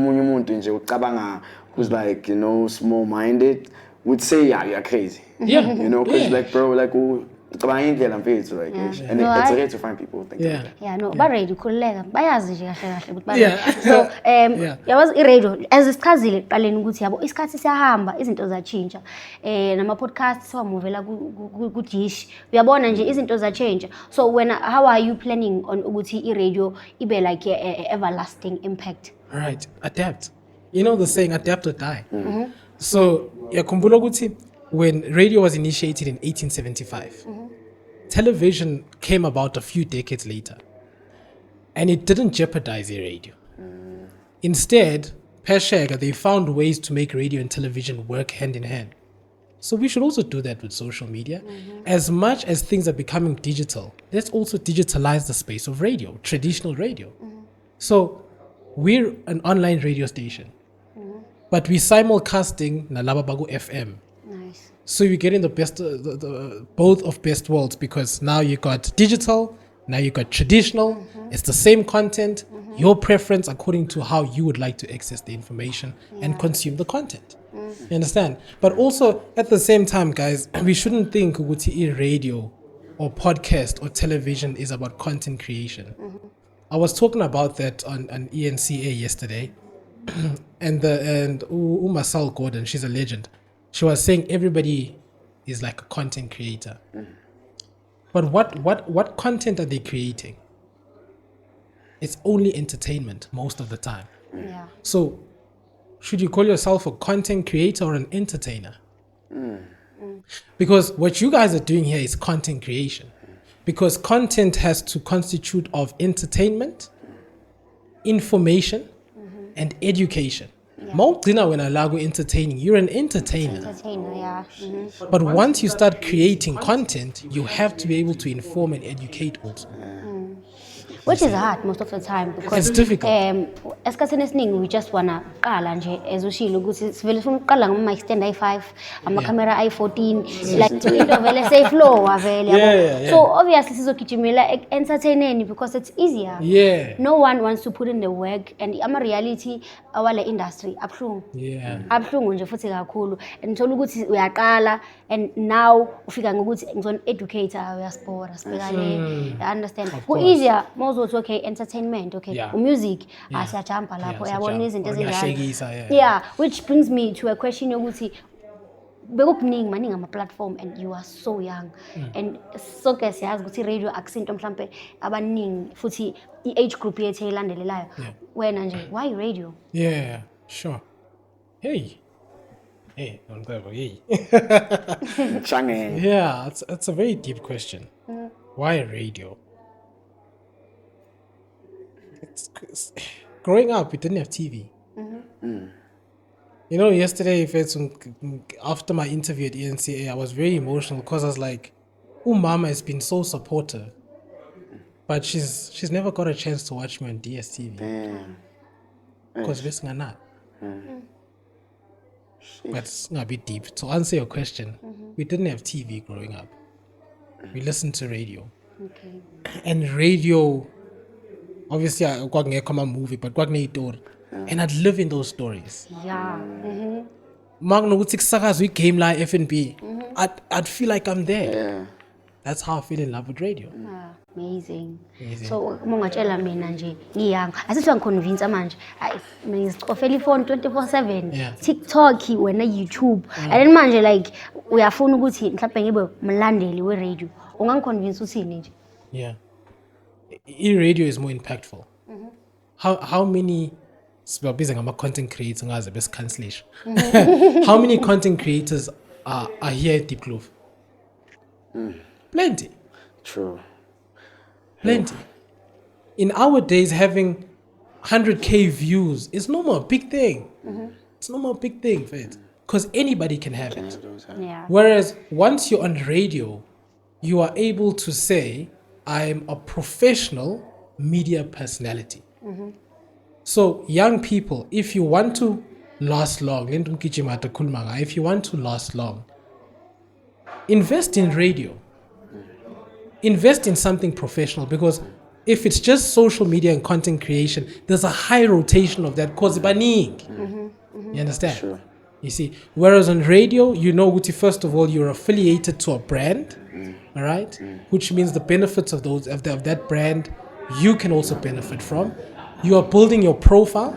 who's like, you know, small-minded would say, yeah, you're crazy. Yeah. You know, because like, bro, like, and it's rare to find people who think Yeah. like that. Yeah, no, ba-radio khululeka bayazi nje kahle kahle ukuthi Yeah. ba-radio. So yabazi i-radio as isichazile ekuqaleni ukuthi yabo isikhathi siyahamba izinto zatshintsha nama-podcast siwamuvela ku-dish uyabona nje izinto zatshintsha. So how are you planning on ukuthi i-radio ibe like a everlasting impact? Right. Adapt. You know the saying, adapt or die. So, yakhumbula ukuthi when radio was initiated in 1875, television came about a few decades later. And it didn't jeopardize the radio. Instead, Peshega, they found ways to make radio and television work hand in hand. So we should also do that with social media. As much as things are becoming digital, let's also digitalize the space of radio, traditional radio. So we're an online radio station, but we're simulcasting Nalababago FM. Nice. So you're getting the best, both of best worlds, because now you got digital, now you got traditional. It's the same content, your preference according to how you would like to access the information and consume the content. You understand? But also at the same time, guys, we shouldn't think Uguti radio or podcast or television is about content creation. I was talking about that on ENCA yesterday, and Umasal Gordon, she's a legend. She was saying everybody is like a content creator. But what content are they creating? It's only entertainment most of the time. Yeah. So should you call yourself a content creator or an entertainer? Because what you guys are doing here is content creation. Because content has to constitute of entertainment, information, and education. Mawugcina when alago entertaining, you're an entertainer. Entertainer, yeah. But once you start creating content, you have to be able to inform and educate also. Which is hard most of the time because It's difficult. esikhathini esiningi we just wanna qala nje ezushilo ukuthi sivele sifuna ukuqala ngama mic stand i5 ama-camera i14 like into vele seyiflowa vele Yeah. so obviously sizogijimela entertaineni because it's easier. Yeah. No one wants to put in the work and ama-reality awale industry abuhlungu. Yeah. Abuhlungu nje futhi kakhulu and thola ukuthi uyaqala and now ufika ngokuthi ngizona educator uyasipora sibeka le you understand ku easier mawuzothi okay entertainment okay Yeah. music siyajumpa lapho yabona izinto Uyahlekisa, ezinjalo yeah which brings me to a question yokuthi bekukuningi maningi ama-platform and you are so young and soke siyazi ukuthi radio akusinto mhlampe abaningi futhi i-age group yethu eyilandelelayo wena nje why radio? Yeah, sure. Hey, don't ever. Hey. Change. Yeah, it's a very deep question. Why radio? Growing up, we didn't have TV. You know, yesterday, after my interview at ENCA, I was very emotional because I was like, "Oh, Mama has been so supportive, but she's never got a chance to watch me on DSTV because we're not." But it's gonna be deep. To answer your question, we didn't have TV growing up. We listened to radio. Okay. And radio, obviously, I come a movie, but and I'd live in those stories. Yeah. Magno we came like FNB. I'd feel like I'm there. Yeah. That's how I feel in love with radio. Amazing. So mongatshela mina nje ngiyang asithi ngiconvince manje ngizicofela ifone 24/7 TikTok wena YouTube and then manje like uyafuna ukuthi mhlawumbe ngibe mlandeli we-radio ungangiconvince uthini nje? Yeah. E-radio is more impactful. How many content creators ngaze besikhancelisha? How many content creators are here at Deep Kloof? Plenty. True. Plenty. In our days, having 100K views is no more a big thing. It's no more a big thing, because anybody can have it. Yeah. Whereas once you're on radio, you are able to say, I'm a professional media personality. So young people, if you want to last long, if you want to last long, invest in radio. Invest in something professional, because if it's just social media and content creation, there's a high rotation of that cause You understand? Sure. You see, whereas on radio, you know, first of all, you're affiliated to a brand, all right, which means the benefits of those of that brand you can also benefit from. You are building your profile,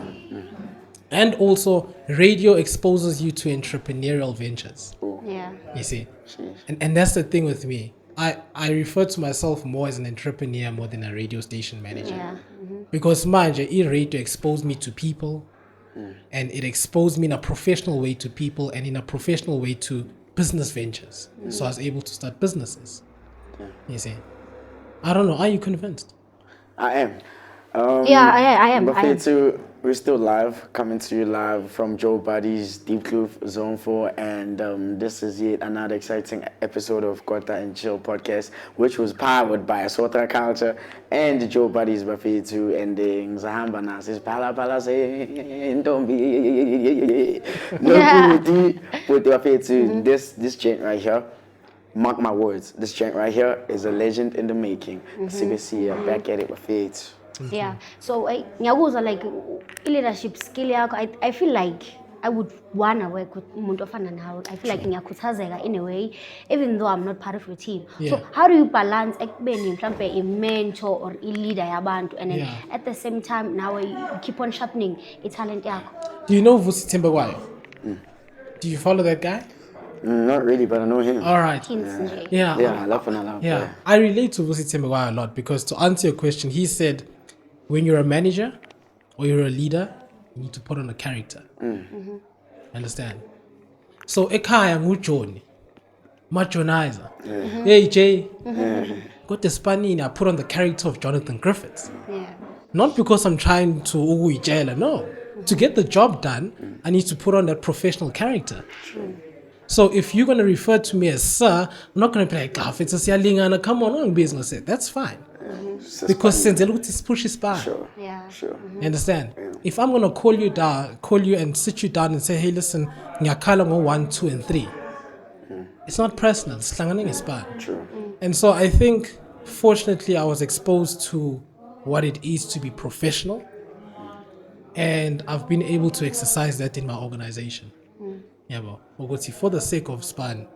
and also radio exposes you to entrepreneurial ventures. Yeah. You see, and that's the thing with me. I refer to myself more as an entrepreneur more than a radio station manager. Yeah. Because manje, radio exposed me to people, and it exposed me in a professional way to people, and in a professional way to business ventures. So I was able to start businesses. You see, I don't know. Are you convinced? I am. Yeah, I am. We're still live, coming to you live from Joe Buddy's Deep Kloof Zone 4, and this is yet another exciting episode of Kota and Chill podcast, which was powered by Asota Culture and Joe Buddy's Bafetu ending Zahamba Nasis Pala Pala say don't be with Bafetu. This gent right here, mark my words, this gent right here is a legend in the making. CBC back at it Bafetu. Yeah. So ngiyakuzwa like leadership skill yakho. I feel like I would wanna work with umuntu ofana nawe. I feel like ngiyakhuthazeka in a way, even though I'm not part of your team. Yeah. So how do you balance ekubeni mhlambe a mentor or a leader yabantu, and then at the same time now you keep on sharpening talent yakho? Do you know Vusi Thembekwayo? Do you follow that guy? Not really, but I know him. All right. Yeah, I love him. Yeah, I relate to Vusi Thembekwayo a lot, because to answer your question, he said, when you're a manager or you're a leader, you need to put on a character. Understand? So ekhaya nguJohn, Majonizer. Hey Jay, got the spanning. I put on the character of Jonathan Griffiths. Yeah. Not because I'm trying to uyijela, no. To get the job done, I need to put on that professional character. So if you're gonna refer to me as sir, I'm not gonna be like, it's a siyalingana, come on, I'm business. That's fine. Because since it's push his bar. Sure. Yeah. Sure. You understand? if I'm gonna call you and sit you down and say, hey, listen, ngiyakhala ngo 1, 2, and 3. It's not personal. It's True. and so I think, fortunately, I was exposed to what it is to be professional, and I've been able to exercise that in my organization. Yeah, but for the sake of Span,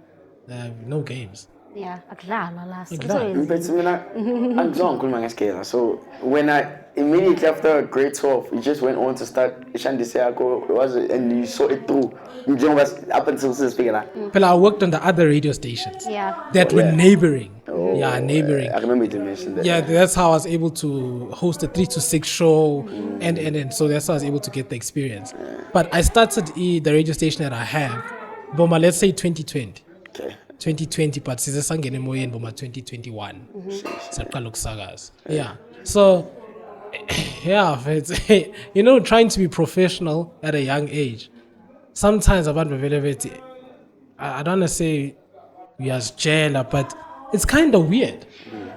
no games. Yeah, akudlalwa la. Akudlalwa. But angizange ngikhuluma ngesikela. So when I immediately after grade 12, you just went on to start Ishandise yakho, and you saw it through. Up until speaking that. But I worked on the other radio stations. Yeah. That were neighboring. Neighboring. I remember you mentioned that. Yeah, that's how I was able to host a 3 to 6 show, and so that's how I was able to get the experience. But I started the radio station that I have, Boma, let's say 2020. Okay. 2020, but sizesangene emoyeni Boma 2021. Saqala ukusakaza. Yeah. So yeah, it's, trying to be professional at a young age. Sometimes abantu vele bethi, I don't want to say we as jailer, but it's kind of weird.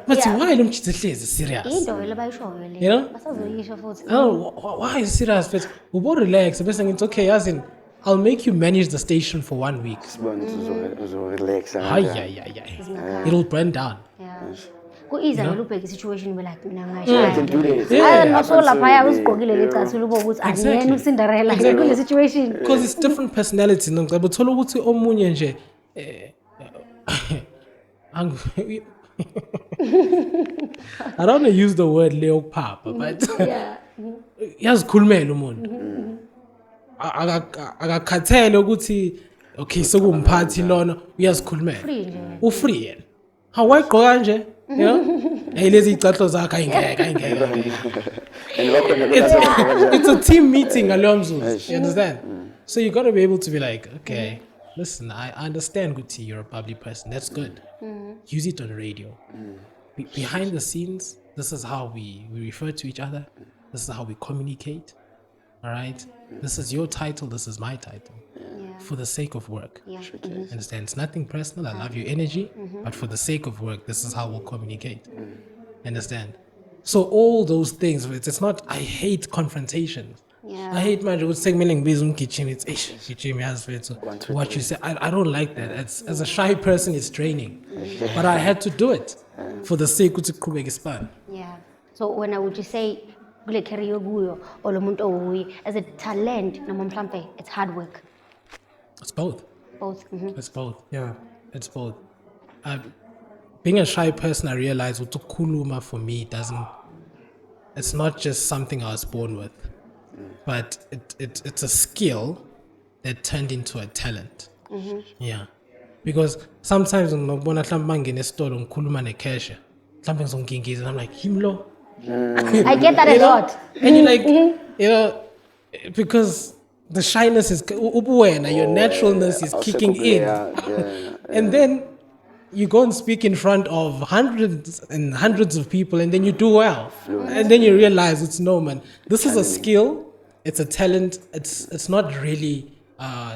But Yeah. why don't you serious? Into vele bayishoyo le. You know? Basazoyisho futhi. Oh, why is serious? But we relax. It's okay. As in, I'll make you manage the station for 1 week. Relax. It'll burn down. Yeah. Ku-easy vele ubheke i-situation ube like mina I can do ngingashaya. this. Hayi nosola phaya absolutely. usigqokile lecathulo ube ukuthi Exactly. angiyena uCinderella kule situation. Because it's different personality. But uthola ukuthi omunye nje I don't want to use the word Leo Papa, but Yeah. yazikhulumela umuntu. Akakhathele ukuthi okay sekumphathi lona uyazikhulumela. Free nje. Ufree yena. Hawayigqoka kanje, you know? Hey lezi icatlo zakhe ayingeke. It's a team meeting ngaloyo mzuzu. You understand? So you got to be able to be like, okay, listen, I understand Guti, you're a public person. That's good. Use it on radio. Behind the scenes, this is how we refer to each other. This is how we communicate. All right? This is your title. This is my title. Yeah. For the sake of work. Yeah. Understand? It's nothing personal. I love your energy. But for the sake of work, this is how we'll communicate. Understand? So all those things, it's not, I hate confrontations. Yeah. I hate my saying meaning kitchen. It's kitchen has what you say. I don't like that. As a shy person, it's training. But I had to do it for the sake of Kubekispan. Yeah. So when I would just say kule career kuyo or lo muntu owuye as a talent noma mhlambe it's hard work. It's both. Both. It's both. Yeah, it's both. Being a shy person, I realized utukuluma for me it's not just something I was born with, but it's a skill that turned into a talent. Yeah, because sometimes ngibona mhlawumbe mangena esitolo ngikhuluma necashier mhlawumbe ngizongingiza and I'm like himlo. I get that a lot. And you're like, because the shyness is ubuwena, your naturalness is kicking in. And then you go and speak in front of hundreds and hundreds of people, and then you do well. And then you realize it's no, man. This is a skill. It's a talent. It's not really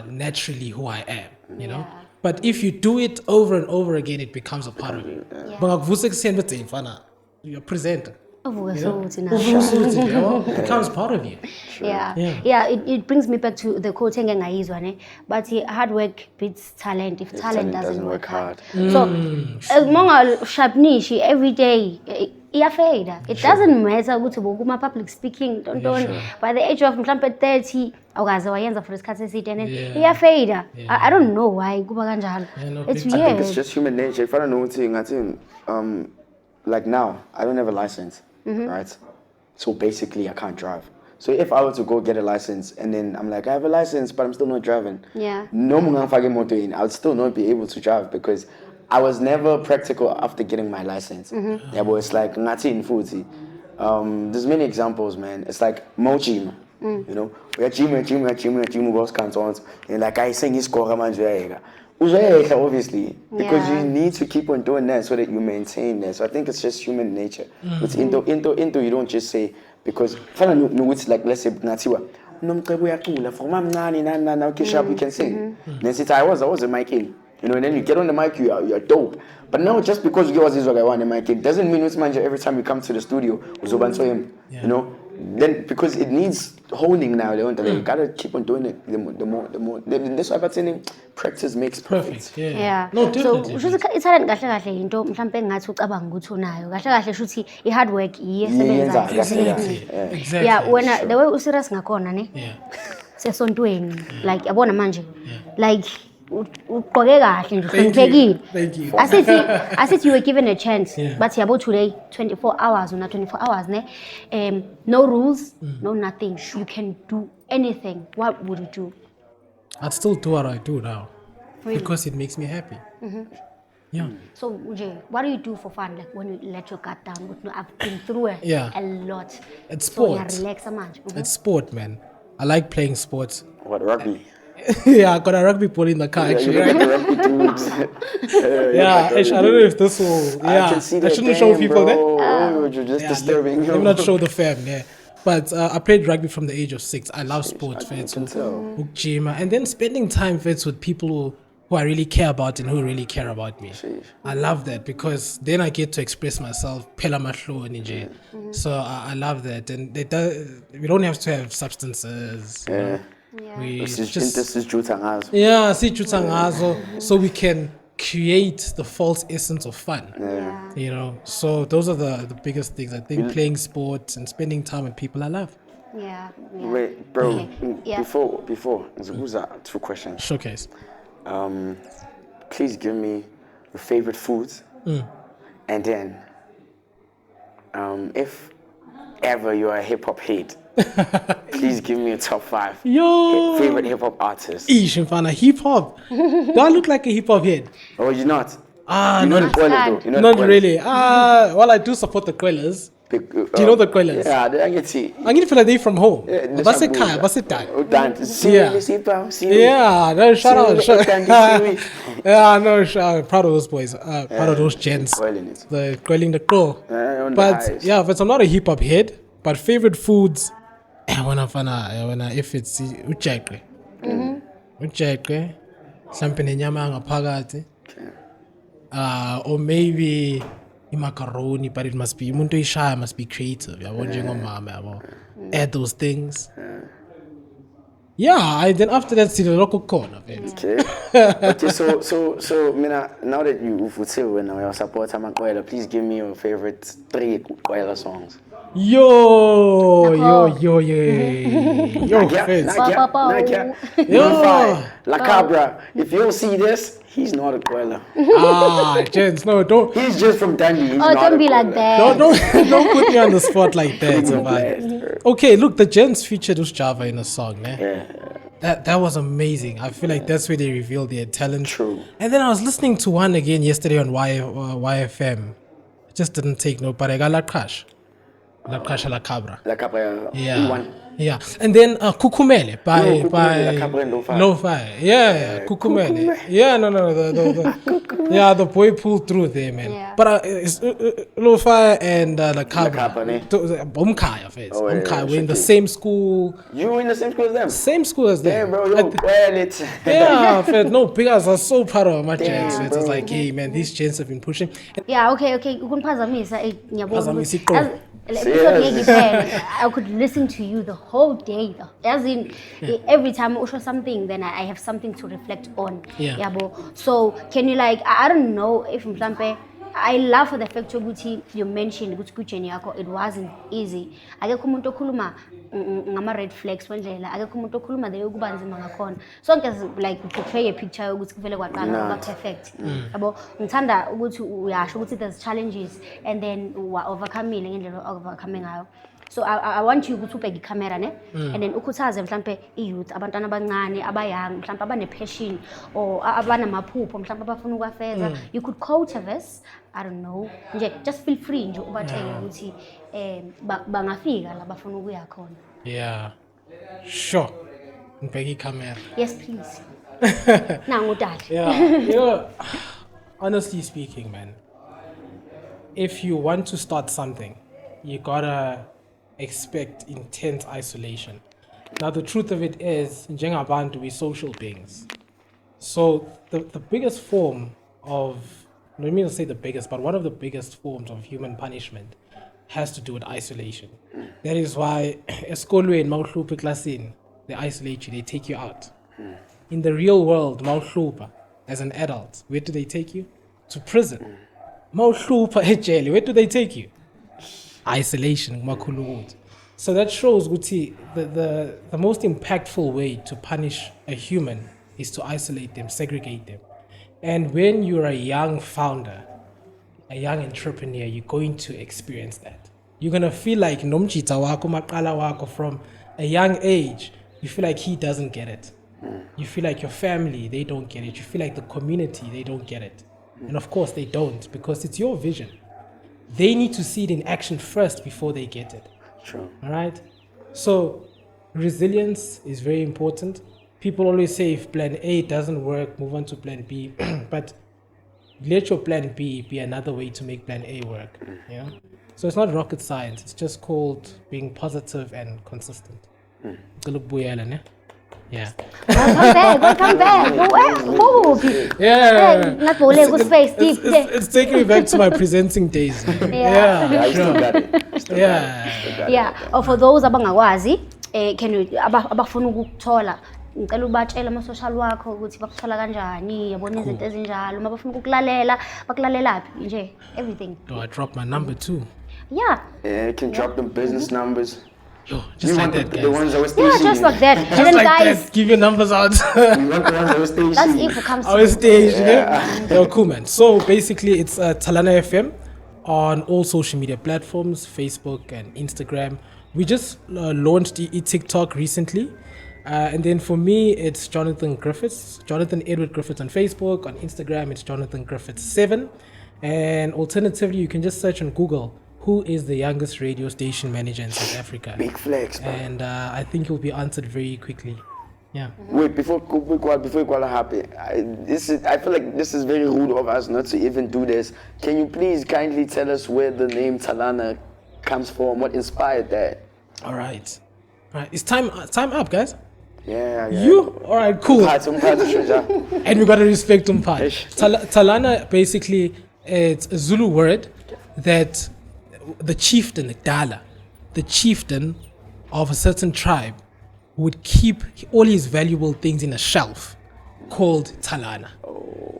naturally who I am, you know. Yeah. But if you do it over and over again, it becomes a part of you. You're a presenter. Uvuka You know? sokuthi na. It becomes part of you. Yeah. It brings me back to the quote engengayizwa ne, but hard work beats talent if talent doesn't work hard. So monga sharpnishi every day iyafeda. It doesn't matter ukuthi bokuma public speaking don't by the age of mhlambe 30 awukaze wayenza for isikhathi eside and iyafeda. I don't know why kuba kanjalo. It's I think weird. it's just human nature. If I don't know what to like now, I don't have a license, right? So basically, I can't drive. So if I were to go get a license and then I'm like, I have a license, but I'm still not driving. Yeah. No moto I would still not be able to drive because I was never practical after getting my license. Yeah, but it's like ngati in futhi. There's many examples, man. It's like mochi, you know, we are gym boss cantons, and like I sing his score obviously, because you need to keep on doing that so that you maintain that. So I think it's just human nature. It's into you don't just say because like let's say Natiwa. You can sing. Then since I was a mic in. You know, and then you get on the mic, you're dope. But now just because you was this I want the mic in doesn't mean it's manager every time you come to the studio, you know, then because it needs honing now, you gotta keep on doing it. The more. That's why I'm saying practice makes perfect. Yeah. No, So definitely. usho ukuthi i-talent kahle into mhlambe engathi ucabanga ukuthi unayo. Kahle shuthi i-hard work Yenza iyesebenza. kahle, yeah. Exactly. Yeah, when the way userious ngakhona ne. Yeah. Sesontweni like yabona manje like ugqoke kahle nje Thank uhloniphekile. Thank you. Asithi you were given a chance Yeah. but yabo today 24 hours or 24 hours ne no rules no nothing you can do anything. What would you do? I'd still do what I do now Really? because it makes me happy. Yeah. So Nje, what do you do for fun like when you let your guard down? But no, I've been through a lot. It's So sport. relax manje. It's sport, man. I like playing sports. What, rugby? Yeah, I got a rugby ball in the car Yeah, actually. you look at the rugby dudes. Yeah, actually, I don't know if this will. I Yeah, can see I that. shouldn't show people that. Oh, you're just disturbing. Let me not show the fam, yeah. But I played rugby from the age of 6. I love sports, I fans. can tell. And then spending time with people who I really care about and who really care about me. Sheesh. I love that because then I get to express myself. Phela mahlo nje. So I love that, and we don't have to have substances. you know. We This is just Juta ngazo. yeah, sijuta ngazo, so we can create the false essence of fun. Yeah. You know, so those are the biggest things. I think playing sports and spending time with people I love. Yeah. Wait, bro. Okay. Yeah. Before, Nzuguza, 2 questions. Showcase. Please give me your favorite foods, and then, if ever you're a hip hop head, please give me a top 5 Yo, favorite hip hop artists. Ish, Mfana, hip hop. Do I look like a hip hop head? Oh, you're not. Ah, You're not not, a Kwela though. You're not a Kwela. really. Well, I do support the Quellas. Do you know the Quellas? Yeah, I get see. I need to feel like they from home. Yeah, What's it kaya? What's it done? Yeah. Yeah, no, shout out. Yeah, no, proud of those boys. Proud of those gents. The quelling the crow. on the But highs. yeah, but I'm not a hip hop head. But favorite foods, if it's uchekwe. Uchekwe. Something nenyama ngaphakathi. Or maybe macaroni, but it must be umuntu ishaya must be creative. Yabo njengomama yabo. Add those things. Yeah, and then after that, see the local corner. Okay. Okay, so mina, now that you've and now you support Kwela, please give me your favorite 3 Kwela songs. Yo, Nagia, friends. Nagia. Yo. La Cabra. If you don't see this, he's not a Kwela. Gents, no, don't He's just from Dundee. He's Oh, not don't a be like Kwela. that. don't put me on the spot like that. Give me Savannah. blast. Okay, look, the gents featured Us Java in a song, eh? Yeah. That was amazing. I feel like that's where they revealed their talent. True. And then I was listening to one again yesterday on YFM. It just didn't take no, but I got La Crash. La Crash La Cabra. La Cabra. Yeah. One. Yeah. And then Kukumele by Kukumele, La Cabra and Lo-Fi. Lo-Fi. Yeah, Kukumele. Yeah, no. Yeah, the boy pulled through there, man. Yeah. But it's Lo-Fi and La Cabra. Cabra, ne? Umkaya, face. Oh, yeah, Umkaya. yeah, We're in the sure. same school. You in the same school as them? Same school as them. Yeah, bro. Yo, well, it's... Yeah, fed. No, because I'm so proud of my gents. Damn, It's bro. like, hey, man, these gents have been pushing. And Yeah, okay. Ukuniphazamisa ngiyabona. Phazamisa ukuthi- iqondo. as- episode ngeke iphele. I could listen to you the whole day. As in, every time I show something, then I have something to reflect on. Yeah. Yabo. So can you like, I don't know if mhlampe, I love for the fact ukuthi you mentioned ukuthi kujeni yakho it wasn't easy. Akekho umuntu okhuluma ngama red flags wendlela. Akekho umuntu okhuluma the yokuba nzima ngakhona. Sonke like portray a picture yokuthi kuvele kwaqala ngoba perfect. Yabo, ngithanda ukuthi uyasho ukuthi there's challenges and then wa overcome ngendlela overcome ngayo. So I want you ukuthi ubheke camera ne and then ukhuthaze mhlambe i-youth abantwana abancane abayang mhlambe abane passion or abanamaphupho mhlambe abafuna ukwafeza. You could quote a verse, I don't know, nje just feel free nje ubatshele ukuthi bangafika la bafuna ukuya khona. yeah, sure. Mbeki camera. Yes please. Nangu dad. Yeah, you know, honestly speaking, man, if you want to start something, you gotta expect intense isolation. Now, the truth of it is, njengabantu, we're social beings. So the biggest form of, I don't mean to say the biggest, but one of the biggest forms of human punishment has to do with isolation. That is why esikolweni mawuhlupha eklasini, they isolate you, they take you out. In the real world, mawuhlupha as an adult, where do they take you? To prison. Mawuhlupha ejele, where do they take you? Isolation. So that shows ukuthi the most impactful way to punish a human is to isolate them, segregate them. And when you're a young founder, a young entrepreneur, you're going to experience that. You're going to feel like nomchita wako, maqala wako from a young age, you feel like he doesn't get it. You feel like your family, they don't get it. You feel like the community, they don't get it. And of course they don't, because it's your vision. They need to see it in action first before they get it. True. All right? So resilience is very important. People always say if plan A doesn't work, move on to plan B. But let your plan B be another way to make plan A work. Yeah. So it's not rocket science. It's just called being positive and consistent. Yeah. Welcome back. Yeah. It's It's taking me back to my presenting days. Yeah, you still got it. Yeah. Oh, for those abangakwazi, can you abafuna ukuthola ngicela ubatshela ama social wakho ukuthi bakuthola kanjani yabona izinto ezinjalo uma bafuna ukulalela bakulalela phi nje everything. Do I drop my number too? Yeah, you can drop them business numbers. Yo, just like that, guys. The ones that were stationed. Yeah, just like that. And Just then like guys, that. Give your numbers out. You want the ones that were stationed. that's if it comes Our to stage, yeah. Yo, cool, man. So basically, it's Talana FM on all social media platforms, Facebook and Instagram. We just launched TikTok recently. And then for me, it's Jonathan Griffiths, Jonathan Edward Griffiths on Facebook. On Instagram, it's Jonathan Griffiths 7. And alternatively, you can just search on Google, who is the youngest radio station manager in South Africa? Big flex, bro. And I think you'll be answered very quickly. Yeah. Wait, before you call happy, I feel like this is very rude of us not to even do this. Can you please kindly tell us where the name Talana comes from? What inspired that? All right. It's time up, guys. Yeah. You? All right, cool. Umphathi. And we got to respect Umphathi. Eish. Talana, basically, it's a Zulu word that the chieftain, Dala, the chieftain of a certain tribe, would keep all his valuable things in a shelf called Talana.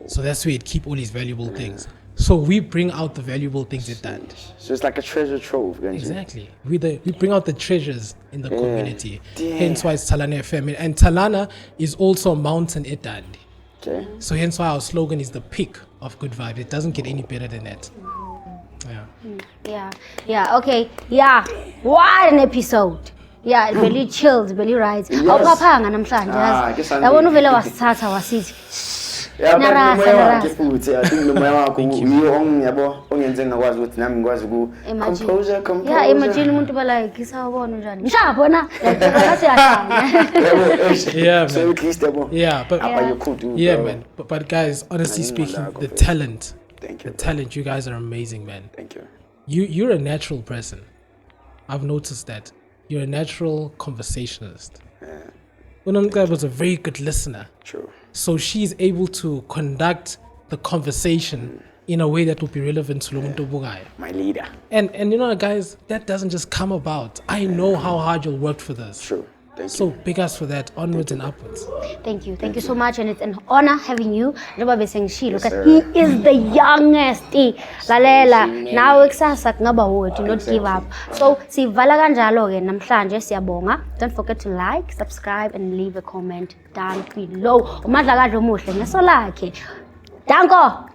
So that's where he'd keep all his valuable things. So we bring out the valuable things at that. So it's like a treasure trove. Don't you? Exactly. We bring out the treasures in the community. Hence why it's Talana FM. And Talana is also a mountain at Dandi. Okay. So hence why our slogan is the peak of good vibes. It doesn't get any better than that. Yeah, okay. Yeah. What an episode. Yeah, really chilled, really right. Awukaphanga namhlanje. Yabona uvele wasithatha wasithi. Yeah, Narasa. I think no matter what you yabo ongenze ngakwazi ukuthi nami ngikwazi ku composer. Yeah, imagine umuntu like isawubona njani. Ngishapona. Ngathi yashaya. Yeah, So man. at least yabo. Yeah, but You could do. yeah, bro. man. But guys, honestly speaking, the Thank talent, you. the talent, you guys are amazing, man. Thank you. You're a natural person. I've noticed that. You're a natural conversationalist. Unamka was a very good listener. True. So she's able to conduct the conversation in a way that will be relevant to Lomuntu Bugaya. My leader. And you know, guys, that doesn't just come about. I know how hard you worked for this. True. Thank So you. big ups for that, onwards and upwards. Thank you so much, and it's an honor having you. Njengoba besengishilo Yes, that sir. he is the youngest. Lalela, nawe kusasa kungaba wethu, not give up. So sivala kanjalo ke namhlanje siyabonga. Don't forget to like, subscribe and leave a comment down below. Umadla kadlo muhle ngeso lakhe. Danko.